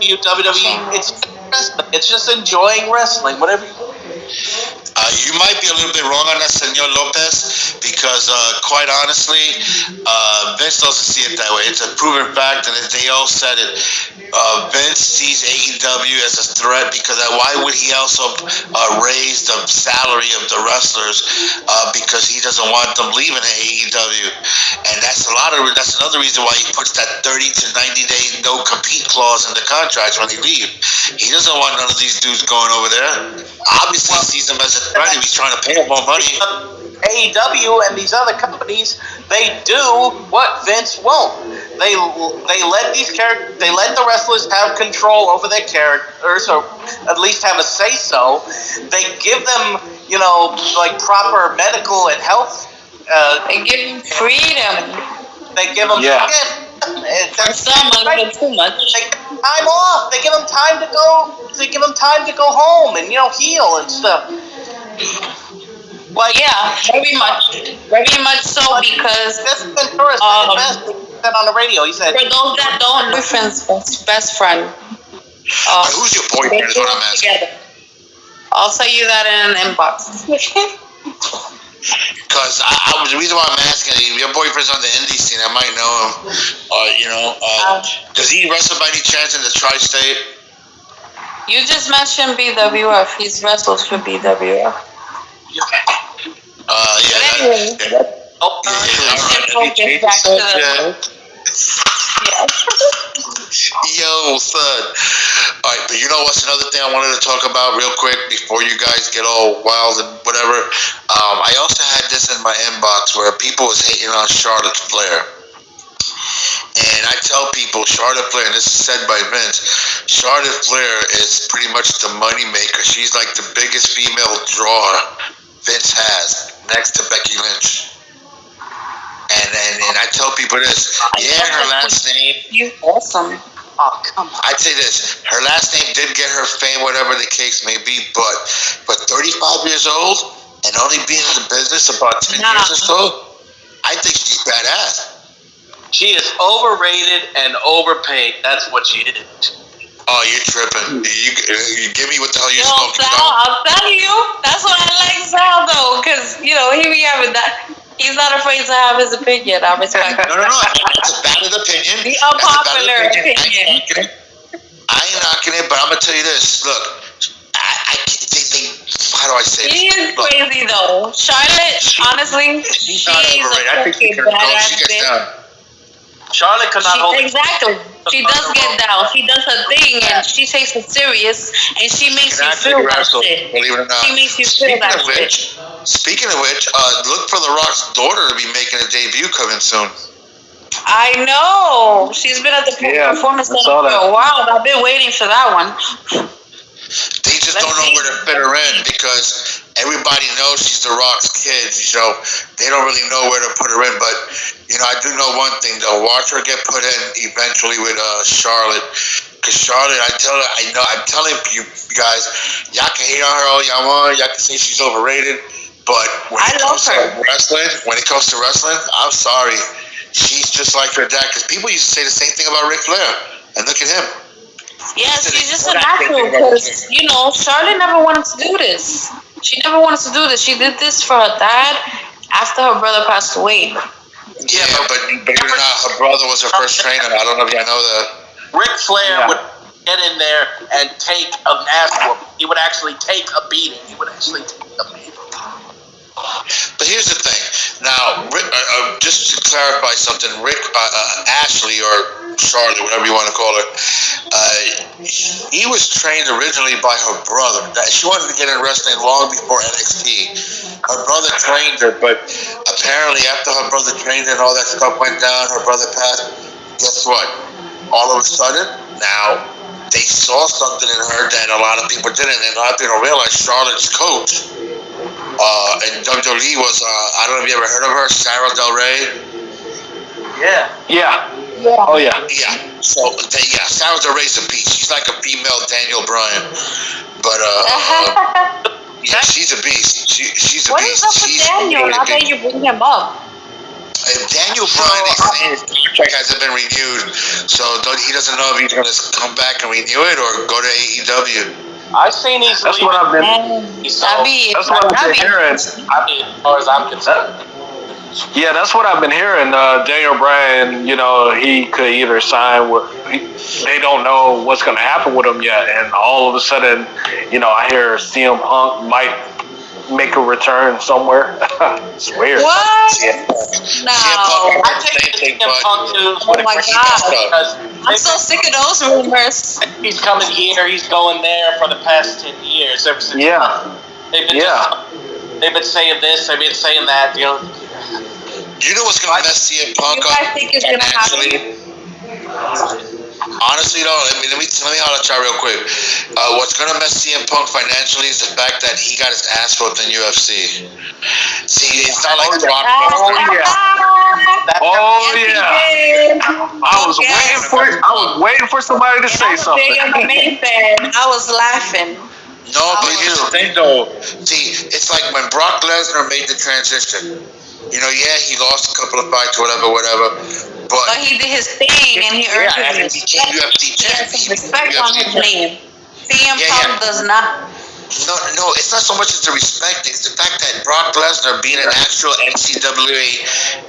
S6: WWE. It's wrestling. It's just enjoying wrestling. Whatever.
S5: You might be a little bit wrong on that, Senor Lopez, because quite honestly, Vince doesn't see it that way. It's a proven fact, and they all said it. Vince sees AEW as a threat because why would he also raise the salary of the wrestlers? Because he doesn't want them leaving AEW, and that's another reason why he puts that 30 to 90-day no compete clause in the contracts when they leave. He doesn't want none of these dudes going over there. Obviously, he sees them as a threat if he's trying to pay them more money.
S6: AEW and these other companies, they do what Vince won't. They let these characters, they let the wrestlers have control over their characters, or at least have a say so. They give them, like proper medical and health.
S2: They give him freedom.
S6: They give them
S2: For some, a little too much.
S6: They give them time off. They give them time to go. They give them time to go home and heal and stuff.
S2: Well, yeah, very much so, because
S6: This Ventura said it best. He said on the radio. He said,
S2: for those that don't know, boyfriend's best friend.
S5: Who's your boyfriend is what I'm asking.
S2: Together. I'll tell you that in an inbox.
S5: Because the reason why I'm asking, if your boyfriend's on the indie scene, I might know him. Does he wrestle by any chance in the tri-state?
S2: You just mentioned BWF. He's wrestled for BWF. Anyway,
S5: Yo, son. Alright, but you know what's another thing I wanted to talk about real quick before you guys get all wild and whatever? I also had this in my inbox where people was hating on Charlotte Flair. And I tell people, Charlotte Flair, and this is said by Vince, Charlotte Flair is pretty much the money maker. She's like the biggest female draw Vince has, next to Becky Lynch. And I tell people this, her last name.
S2: You're awesome.
S6: "Oh, come on."
S5: I'd say this, her last name did get her fame, whatever the case may be, but 35 years old and only being in the business about 10 years or so, I think she's badass.
S6: She is overrated and overpaid. That's what she is.
S5: Oh, you're tripping. You give me what the hell you're smoking.
S2: Sal, I'll tell you. That's why I like Sal, though, because, he be having that. He's not afraid to have his opinion. I respect it.
S5: No. That's a valid opinion.
S2: The unpopular opinion.
S5: I ain't knocking it, but I'm going to tell you this. Look, I how do I say this?
S2: She is crazy, though. Charlotte, honestly, she's
S5: not overrated. I think she gets down.
S6: Charlotte could not hold it.
S2: Exactly. She does get down. She does her thing, and she takes it serious, and she makes you feel that shit.
S5: Believe it or not.
S2: She makes you feel that shit.
S5: Speaking of which, look for The Rock's daughter to be making a debut coming soon.
S2: I know. She's been at the Performance Center for a while. I've been waiting for that one.
S5: They just don't know where to fit her in because everybody knows she's The Rock's kid, so they don't really know where to put her in. But I do know one thing though: watch her get put in eventually with Charlotte. Because Charlotte, I'm telling you guys, y'all can hate on her all y'all want, y'all can say she's overrated, but when it comes to wrestling, I'm sorry, she's just like her dad. Because people used to say the same thing about Ric Flair, and look at him.
S2: Yeah, she's just a natural because, Charlotte never wanted to do this. She never wanted to do this. She did this for her dad after her brother passed away.
S5: Yeah, but believe it or not, her brother was her first trainer. I don't know if y'all know that.
S6: Ric Flair would get in there and take an ass whooping. He would actually take a beating.
S5: But here's the thing. Now, Rick, just to clarify something, Rick, Ashley or Charlotte, whatever you want to call her, he was trained originally by her brother. She wanted to get in wrestling long before NXT. Her brother trained her, but apparently after her brother trained her and all that stuff went down, her brother passed. Guess what? All of a sudden, now they saw something in her that a lot of people didn't, and a lot of people realized Charlotte's coach in WWE was, I don't know if you ever heard of her, Sarah Del Rey.
S4: Yeah. Oh yeah.
S5: Yeah. So Sarah Del Rey's a beast. She's like a female Daniel Bryan, but yeah, she's a beast. She's a
S2: What
S5: beast.
S2: is up with Daniel now that you bring him up?
S5: Daniel Bryan, they say his contract hasn't been renewed, so he doesn't know if he's going to come back and renew it or go to AEW.
S6: I've seen he's
S4: That's
S6: leaving.
S4: what I've been.
S6: That's
S4: what I've been hearing.
S6: As far as I'm concerned.
S4: Yeah, that's what I've been hearing. Daniel Bryan, he could either sign with. They don't know what's going to happen with him yet, and all of a sudden, I hear CM Punk might make a return somewhere. It's weird.
S2: What? No.
S6: I take CM Punk too.
S2: Oh my God. I'm so sick of those rumors.
S6: He's coming here, he's going there for the past 10 years. Ever since they've been saying this, they've been saying that.
S5: You know what's going to mess CM Punk up?
S2: You guys think it's going to happen?
S5: Honestly, though, let me holler at y'all real quick. What's gonna mess CM Punk financially is the fact that he got his ass whooped in UFC. See, it's not like Brock.
S4: I was waiting for somebody to say something.
S2: I'm a main fan. I was laughing.
S5: No, but here's the thing, though. See, it's like when Brock Lesnar made the transition. He lost a couple of fights, whatever. But
S2: he did his thing, and he earned his respect.
S5: UFC champion.
S2: He has some respect on his name. CM Punk does not.
S5: No, it's not so much as the respect. It's the fact that Brock Lesnar being an actual NCAA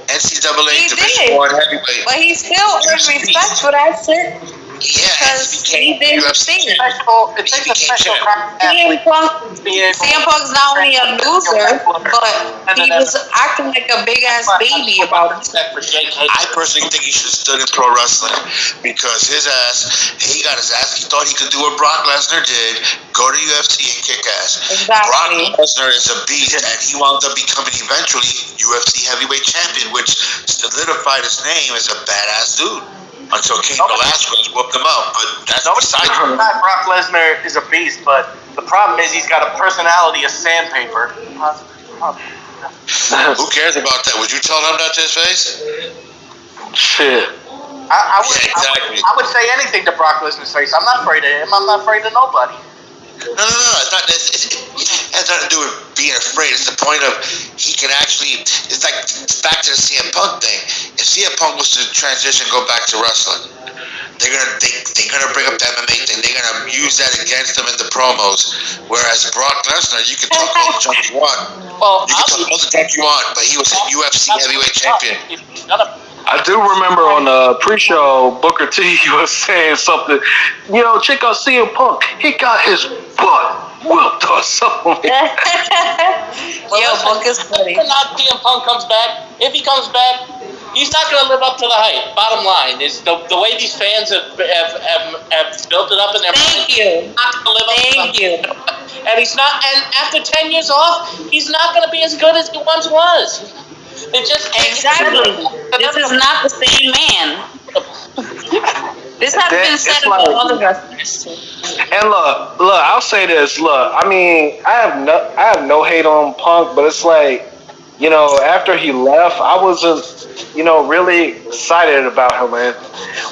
S5: Division I heavyweight.
S2: But he still earned respect for that shit.
S5: Yeah,
S2: because he did his thing.
S6: It takes a special
S2: CM Punk's not only a loser, but he was acting like a big ass baby about it.
S5: I personally think he should have stood in pro wrestling because he got his ass. He thought he could do what Brock Lesnar did, go to UFC and kick ass.
S2: Exactly.
S5: Brock Lesnar is a beast, and he wound up becoming eventually UFC heavyweight champion, which solidified his name as a badass dude. Until King Velasquez whooped him up, but that's beside him.
S6: Brock Lesnar is a beast, but the problem is he's got a personality of sandpaper.
S5: Who cares about that? Would you tell him that to his face?
S4: Shit.
S6: I would say anything to Brock Lesnar's face. I'm not afraid of him. I'm not afraid of nobody.
S5: No. It's not. It has nothing to do with being afraid. It's the point of he can actually. It's like back to the CM Punk thing. If CM Punk was to transition, go back to wrestling, they're gonna bring up the MMA thing. They're gonna use that against him in the promos. Whereas Brock Lesnar, you can talk all the junk you want. You can talk all the junk you want, but he was a UFC heavyweight champion.
S4: I do remember on the pre-show, Booker T was saying something. Check out CM Punk. He got his butt whooped or something.
S2: Booker's funny.
S6: Not CM Punk comes back. If he comes back, he's not going to live up to the hype. Bottom line is the way these fans have built it up in their mind. Thank you. And he's not. And after 10 years off, he's not going to be as good as he once was. It just
S2: exactly. This is not the same man. This has been said about other wrestlers too.
S4: And look, I'll say this. Look, I mean, I have no hate on Punk, but it's like, after he left, I wasn't, really excited about him, man.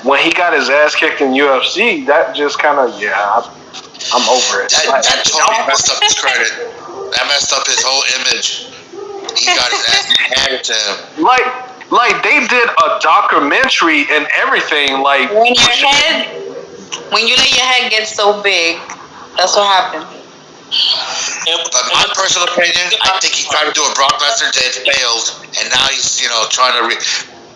S4: When he got his ass kicked in UFC, that just kind of, I'm over it.
S5: That totally messed up his credit. That messed up his whole image. He got his ass handed to him.
S4: Like they did a documentary and everything. Like
S2: when you let your head get so big, that's what happened.
S5: But my personal opinion, I think he tried to do what Brock Lesnar did, failed, and now he's trying to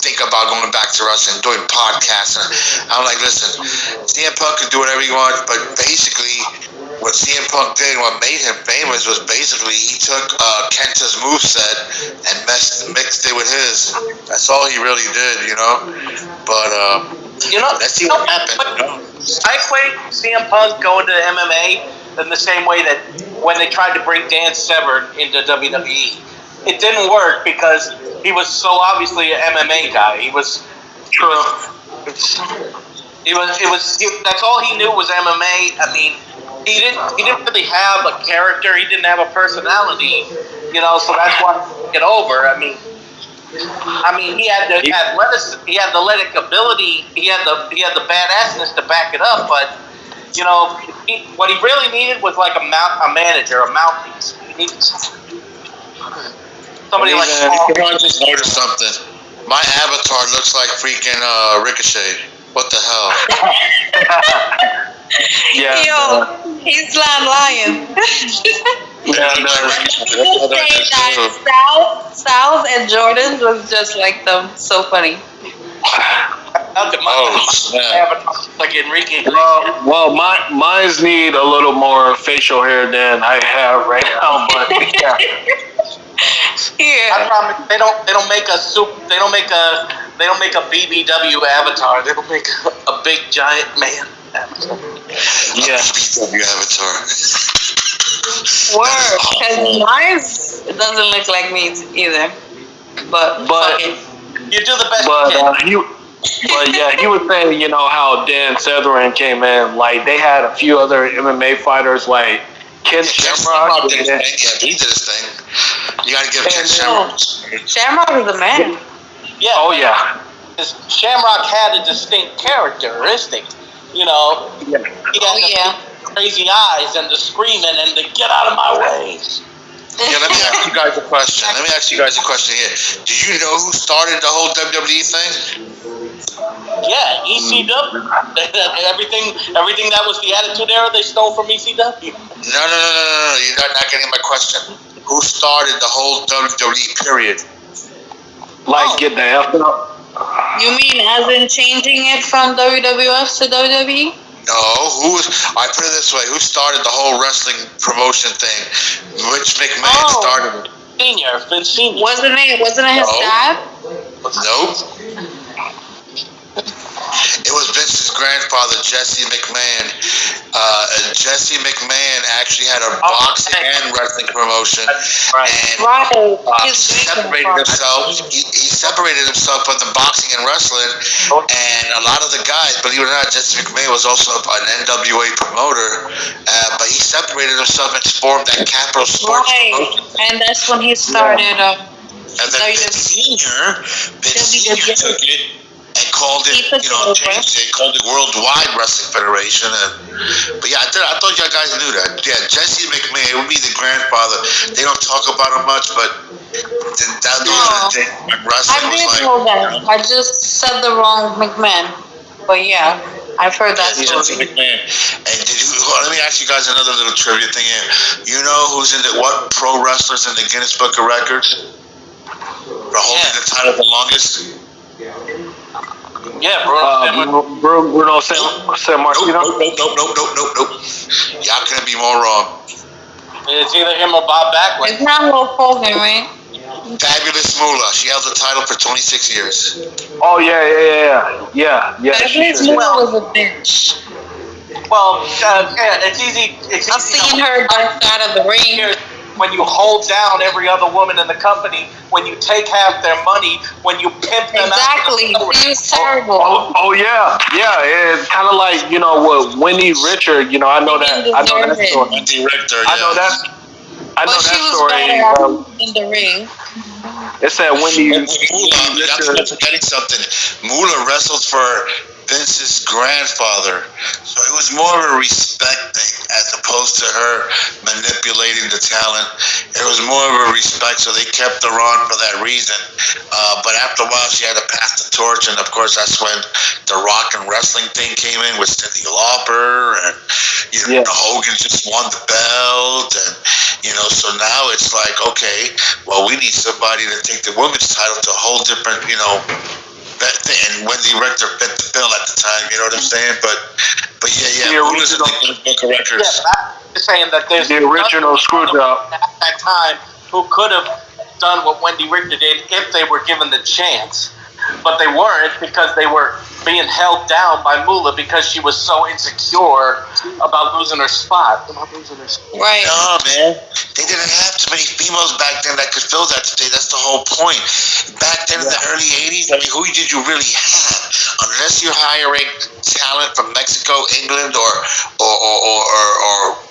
S5: think about going back to wrestling, doing podcasts. And I'm like, listen, CM Punk can do whatever he wants, but basically, what CM Punk did, what made him famous, was basically he took Kenta's moveset and mixed it with his. That's all he really did, you know. But let's see what happens.
S6: I equate CM Punk going to MMA in the same way that when they tried to bring Dan Severn into WWE, it didn't work because he was so obviously an MMA guy. He was true. That's all he knew was MMA. I mean, he didn't really have a character. He didn't have a personality, you know. So that's why he get over. I mean, he had the athletic ability. He had the badassness to back it up. But you know, what he really needed was like a manager, a mouthpiece. He needed somebody like.
S5: I just noticed something. My avatar looks like freaking Ricochet. What the hell?
S4: Yeah.
S2: Yo, he's not lying. People say that Styles and Jordan was just like them. So funny.
S6: Like Enrique.
S4: Well, mine's need a little more facial hair than I have right now, but yeah.
S2: Yeah.
S6: I promise they don't make a BBW avatar. They don't make a big giant man avatar.
S5: Yeah, BBW avatar.
S2: Word, because mine doesn't look like me either. But
S6: you do the best you can.
S4: He was saying, you know, how Dan Severn came in. Like, they had a few other MMA fighters, like Ken Shamrock.
S5: He did his thing. You gotta give Ken Shamrock.
S2: Shamrock is the man.
S6: Yeah.
S4: Oh, yeah.
S6: Shamrock had a distinct characteristic. You know, he had the crazy eyes and the screaming and the get out of my way.
S5: Yeah, let me ask you guys a question. Here. Do you know who started the whole WWE thing?
S6: Yeah, ECW. everything that was the Attitude Era, they stole from ECW.
S5: No. You're not getting my question. Who started the whole WWE period?
S4: Like, get the F up.
S2: You mean as in changing it from WWF to WWE?
S5: No, I put it this way, who started the whole wrestling promotion thing? Rich McMahon started it.
S6: Vince Senior.
S2: Wasn't it his dad?
S5: Nope. It was Vince's grandfather, Jesse McMahon. Jesse McMahon actually had a boxing and wrestling promotion, and separated himself. He separated himself from the boxing and wrestling, and a lot of the guys, believe it or not, Jesse McMahon was also an NWA promoter, but he separated himself and formed that Capital Sports promotion.
S2: And that's when he started.
S5: And then Vince Senior took it and called it, changed it, called it Worldwide Wrestling Federation. But yeah, I thought y'all guys knew that. Yeah, Jesse McMahon would be the grandfather. They don't talk about him much, but that was the day when wrestling was like.
S2: Know that. I just said the wrong McMahon. But yeah, I've heard that story.
S5: Jesse McMahon. And let me ask you guys another little trivia thing here. You know who's in what pro wrestlers in the Guinness Book of Records for holding the title the longest?
S6: Yeah, Bruno Sammartino.
S5: Nope. Y'all couldn't be more wrong.
S6: It's either him or Bob Backlund.
S2: It's not Hulk Hogan, right?
S5: Fabulous Moolah. She held the title for 26 years.
S4: Oh, yeah.
S2: Fabulous Moolah was a bitch.
S6: Well, it's easy.
S2: I've seen her Dark Side of the Ring.
S6: When you hold down every other woman in the company, when you take half their money, when you pimp them out.
S2: Exactly. She was terrible.
S4: Oh yeah. It's kind of like, what Wendy Richard, I know that story.
S5: Wendy Richter,
S4: I know that story.
S2: In the ring.
S4: It said Wendy
S5: Moolah, you're forgetting something. Moolah wrestled for Vince's grandfather, so it was more of a respect thing as opposed to her manipulating the talent. It was more of a respect, so they kept her on for that reason. But after a while, she had to pass the torch, and of course, that's when the rock and wrestling thing came in with Cyndi Lauper, and Hogan just won the belt, and so now it's like, okay, well, we need somebody to take the women's title to a whole different, that thing. And Wendy Richter fit the bill at the time, you know what I'm saying? But yeah, Moolah's in the Guinness Book of Records.
S6: Yeah, Just saying that there's
S4: the original screw job
S6: at that time who could have done what Wendy Richter did if they were given the chance. But they weren't because they were being held down by Moolah because she was so insecure about losing her spot.
S2: Right.
S5: No, man. They didn't have too many females back then that could fill that today. That's the whole point. Back then in the early 80s, I mean, who did you really have? Unless you're hiring talent from Mexico, England, or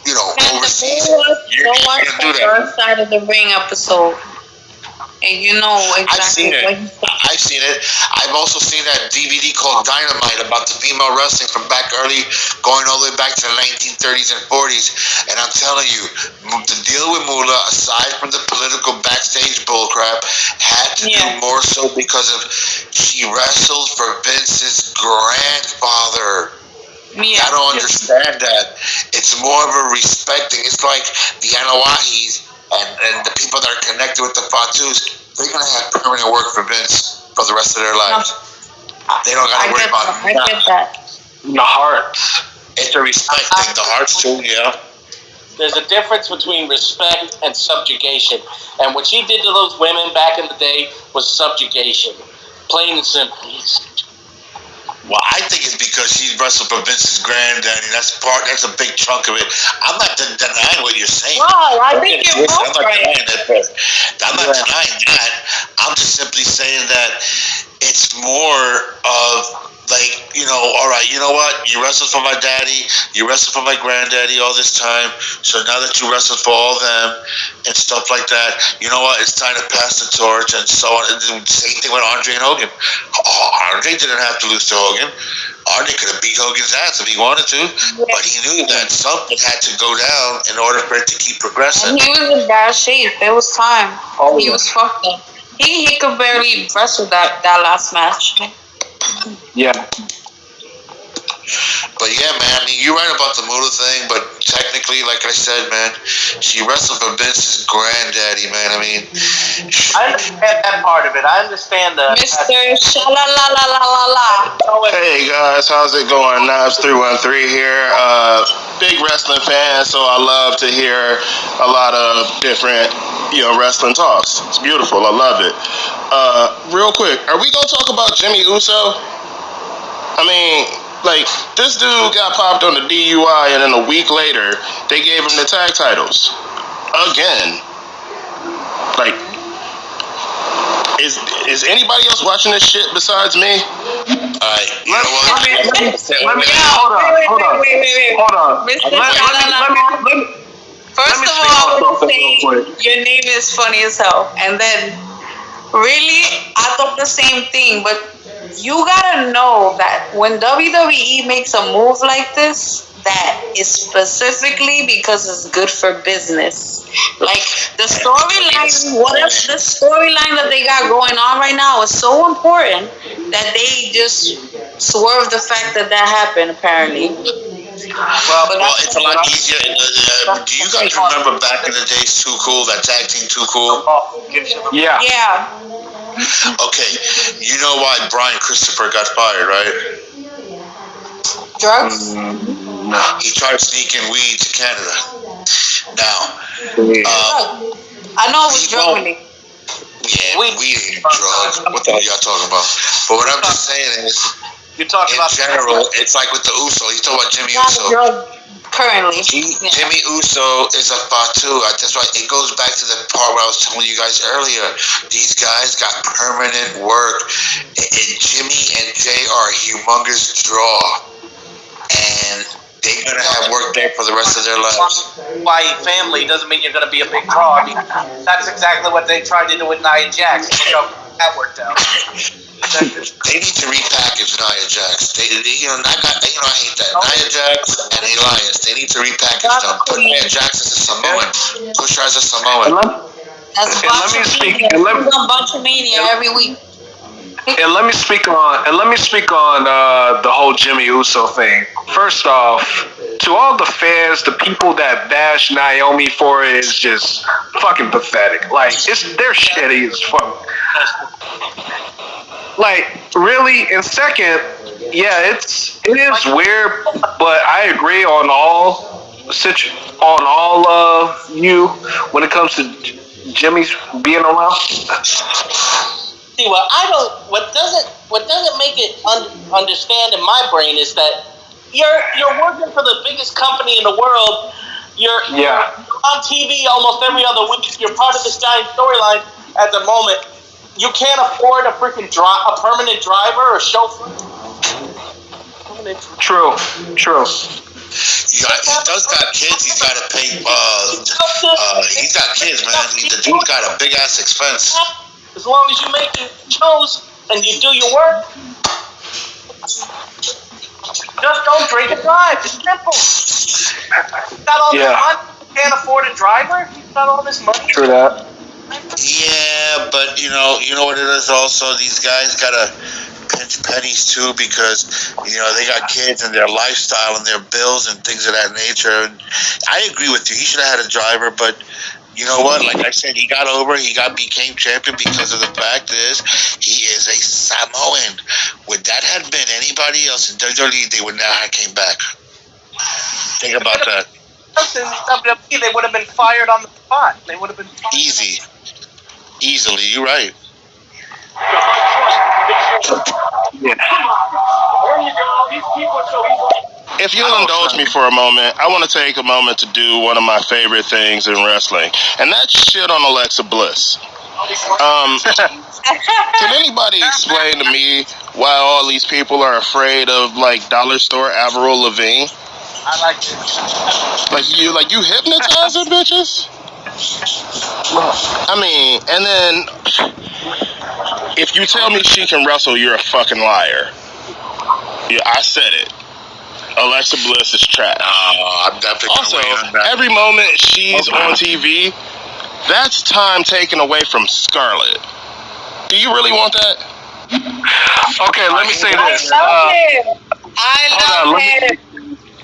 S5: you know,
S2: And
S5: overseas.
S2: go watch the Dark Side of the Ring episode. And you know exactly what he's saying.
S5: I've seen it. I've also seen that DVD called Dynamite about the female wrestling from back early, going all the way back to the 1930s and 40s. And I'm telling you, the deal with Moolah, aside from the political backstage bullcrap, had to do more so because of she wrestled for Vince's grandfather. I don't understand that. It's more of a respecting. It's like the Anawahis and the people that are connected with the Fatus. They're gonna have permanent work for Vince for the rest of their lives. They don't gotta worry about
S2: I get that.
S4: the hearts.
S5: It's a respect thing. The hearts too, yeah.
S6: There's a difference between respect and subjugation. And what she did to those women back in the day was subjugation. Plain and simple.
S5: Well, I think it's because she wrestled for Vince's granddaddy. That's a big chunk of it. I'm not denying what you're saying.
S2: Well, I think you're both
S5: I'm not
S2: right.
S5: denying that. I'm not denying that. I'm just simply saying that it's more of like, you know, all right, you know what? You wrestled for my daddy, you wrestled for my granddaddy all this time. So now that you wrestled for all them and stuff like that, you know what? It's time to pass the torch and so on. And the same thing with Andre and Hogan. Andre didn't have to lose to Hogan. Andre could have beat Hogan's ass if he wanted to, but he knew that something had to go down in order for it to keep progressing.
S2: And he was in bad shape. It was time. He was fucked up. He could barely wrestle that last match.
S4: Yeah.
S5: But yeah, man, I mean, you're right about the Moolah thing, but technically, like I said, man, she wrestled for Vince's granddaddy, man. I mean,
S6: I understand that part of it. I understand the
S2: Mr. Sha-la-la-la-la-la-la.
S8: Hey guys, how's it going? Knobs313 here. Big wrestling fan, so I love to hear a lot of different, wrestling talks. It's beautiful. I love it. Real quick, are we gonna talk about Jimmy Uso? I mean, like, this dude got popped on the DUI, and then a week later, they gave him the tag titles again. Like, is anybody else watching this shit besides me?
S5: you know what?
S4: Hold on.
S2: Mr. Sha-la-la-la. First of all, I would say your name is funny as hell. And then, really, I thought the same thing. But you gotta know that when WWE makes a move like this, that is specifically because it's good for business. Like, the storyline that they got going on right now is so important that they just swerve the fact that happened, apparently.
S5: Well, it's a lot easier. Do you guys remember back in the days, Too Cool, that tag team Too Cool?
S4: Yeah.
S2: Yeah.
S5: Okay, you know why Brian Christopher got fired, right?
S2: Drugs?
S5: He tried sneaking weed to Canada. Now,
S2: I know it was drug related.
S5: Yeah, weed ain't drugs. What the hell y'all talking about? But what I'm just saying is,
S6: You talk
S5: in
S6: about
S5: general, it's like with the Uso. You talk about Jimmy
S2: Not
S5: Uso.
S2: a drug currently.
S5: Jimmy Uso is a Fatu. That's why it goes back to the part where I was telling you guys earlier. These guys got permanent work, and Jimmy and Jay are a humongous draw, and they're gonna have work there for the rest of their lives.
S6: why family doesn't mean you're going to be a big draw. That's exactly what they tried to do with Nia Jax. So that worked out.
S5: They need to repackage Nia Jax. I hate that. Nia Jax and Elias. They need to repackage them. Put Nia Jax as a Samoan. Push her as a Samoan.
S2: That's on Botchamania every week.
S4: And let me speak on the whole Jimmy Uso thing. First off, to all the fans, the people that bash Naomi for it is just fucking pathetic. Like, they're shitty as fuck. Like, really? And second, yeah, it is weird, but I agree on all on all of you when it comes to Jimmy's being around?
S6: See, what doesn't make it understand in my brain is that you're working for the biggest company in the world. You're on TV almost every other week. You're part of this giant storyline at the moment. You can't afford a freaking a permanent driver or chauffeur.
S4: True.
S5: He does got kids. He's got to pay. He's got kids, man. The dude's got a big ass expense.
S6: As long as you make your shows and you do your work, just don't drink and drive. It's simple. He's got all this money. He can't afford a driver. He's got all this money.
S4: True that.
S5: Yeah, but you know what it is. Also, these guys gotta pinch pennies too because they got kids and their lifestyle and their bills and things of that nature. And I agree with you. He should have had a driver, but you know what? Like I said, he became champion because of the fact is he is a Samoan. Would that have been anybody else in WWE, they would not have came back. Think about that.
S6: In WWE, they would have been fired on the spot. They would have been fired.
S5: Easily, you're right.
S8: If you'll indulge me for a moment, I want to take a moment to do one of my favorite things in wrestling, and that's shit on Alexa Bliss. Can anybody explain to me why all these people are afraid of Dollar Store Avril Lavigne?
S6: I like it.
S8: Like you hypnotize her, bitches? I mean, and then if you tell me she can wrestle, you're a fucking liar. Yeah, I said it. Alexa Bliss is trash.
S5: I'm definitely
S8: also, every moment she's on TV, that's time taken away from Scarlett. Do you really want that?
S4: Okay, let me say this.
S2: I love him.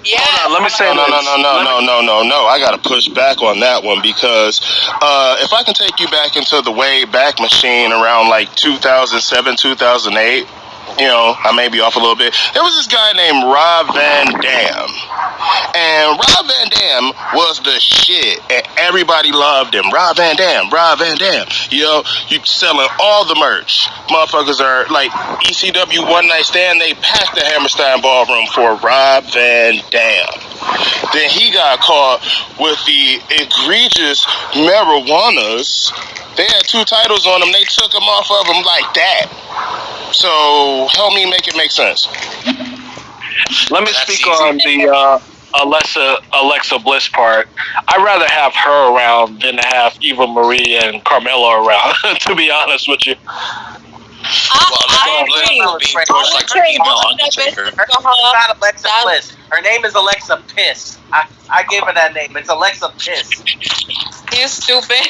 S2: Yeah.
S4: Hold on, let me say
S8: no. I gotta push back on that one because if I can take you back into the way back machine around 2007, 2008, I may be off a little bit. There was this guy named Rob Van Dam. And Rob Van Dam was the shit. And everybody loved him. Rob Van Dam. You selling all the merch. Motherfuckers are like ECW One Night Stand. They packed the Hammerstein Ballroom for Rob Van Dam. Then he got caught with the egregious marijuanas. They had 2 titles on him. They took him off of him like that. So help me make it make sense.
S4: Let me speak on the Alexa Bliss part. I'd rather have her around than to have Eva Marie and Carmella around, to be honest with you.
S2: I agree.
S6: Not Alexa Bliss. Her name is Alexa Piss. I gave her that name. It's Alexa Piss.
S2: You stupid.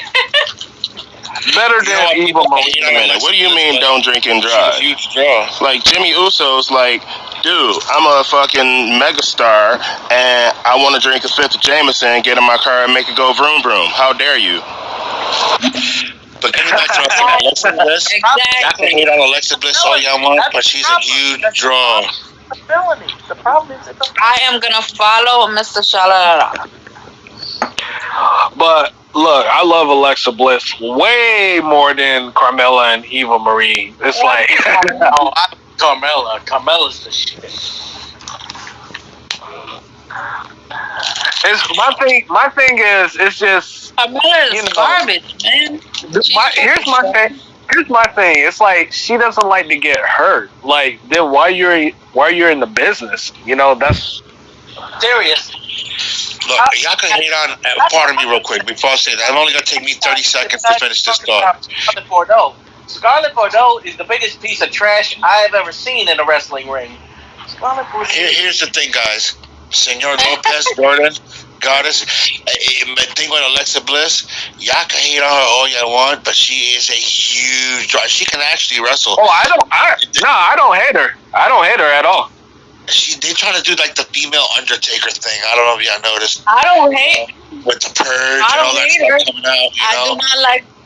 S4: Better than Eva Marie.
S8: What do you mean don't drink and drive?
S5: Huge draw.
S8: Like Jimmy Uso's dude, I'm a fucking megastar and I want to drink a 5th of Jameson, get in my car and make it go vroom vroom. How dare you?
S5: But getting back to Alexa Bliss, y'all can hate on Alexa Bliss all y'all want, but she's a huge draw.
S6: The problem is
S2: I am gonna follow Mr. Shalala.
S4: But look, I love Alexa Bliss way more than Carmella and Eva Marie. It's like
S6: Carmella's the shit.
S4: It's my thing is it's just
S2: Carmella is garbage, man.
S4: Here's my thing. It's like she doesn't like to get hurt. Like then why you're in the business? That's
S6: serious.
S5: Look, y'all can hate on. Pardon me, real quick, before I say that. I'm only gonna take me 30 seconds to finish this thought.
S6: Scarlett Bordeaux is the biggest piece of trash I've ever seen in a wrestling ring.
S5: Here's the thing, guys. Senor Lopez, Jordan, Goddess. The thing with Alexa Bliss, y'all can hate on her all y'all want, but she is a huge draw. She can actually wrestle.
S4: Oh, I don't hate her. I don't hate her at all.
S5: They trying to do the female Undertaker thing. I don't know if y'all noticed.
S2: I don't hate.
S5: With the purge and all that stuff coming out.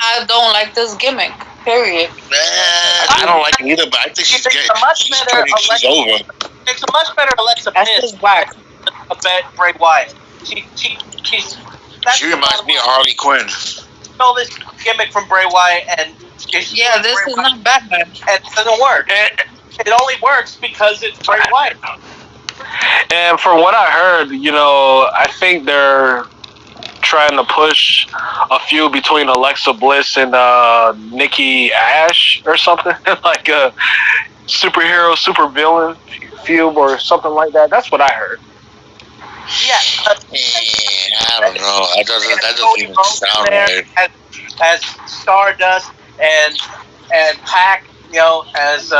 S2: I don't like this gimmick. Period.
S5: I don't like it either, but I think she's over.
S6: It's a much better Alexa
S2: That's
S6: Bliss.
S2: just whack.
S6: Bray Wyatt. she's.
S5: She reminds me of Harley Quinn.
S6: Stole this gimmick from Bray Wyatt, and
S2: Yeah, this is not bad.
S6: and it doesn't work. It only works because it's Bray Wyatt.
S4: And from what I heard, I think they're trying to push a feud between Alexa Bliss and Nikki Ash or something, like a superhero, super villain feud or something like that. That's what I heard.
S6: Yeah,
S5: I don't know. That doesn't even sound right.
S6: As Stardust and Pac, as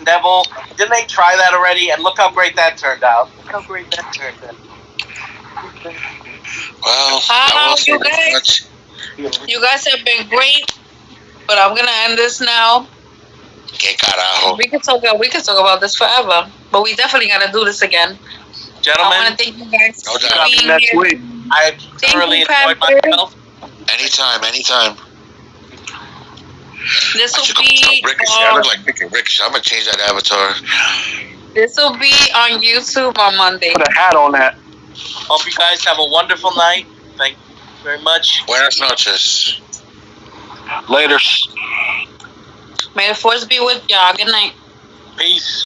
S6: Neville. Didn't they try that already? And look how great that turned out.
S5: Well,
S2: You guys have been great, but I'm gonna end this now.
S5: Que carajo.
S2: We could talk about this forever, but we definitely gotta do this again.
S6: Gentlemen,
S2: I want to thank you guys
S5: No
S2: for
S5: doubt.
S2: being
S4: Next
S2: here.
S4: week.
S6: I thoroughly enjoyed myself.
S5: Anytime.
S2: This
S5: I
S2: will
S5: should go
S2: be
S5: Ricochet. I look like Ricochet. I'm gonna change that avatar.
S2: on YouTube on Monday.
S4: Put a hat on that.
S6: Hope you guys have a wonderful night. Thank you very much.
S5: Buenas noches.
S4: Later.
S2: May the force be with y'all. Good night.
S6: Peace.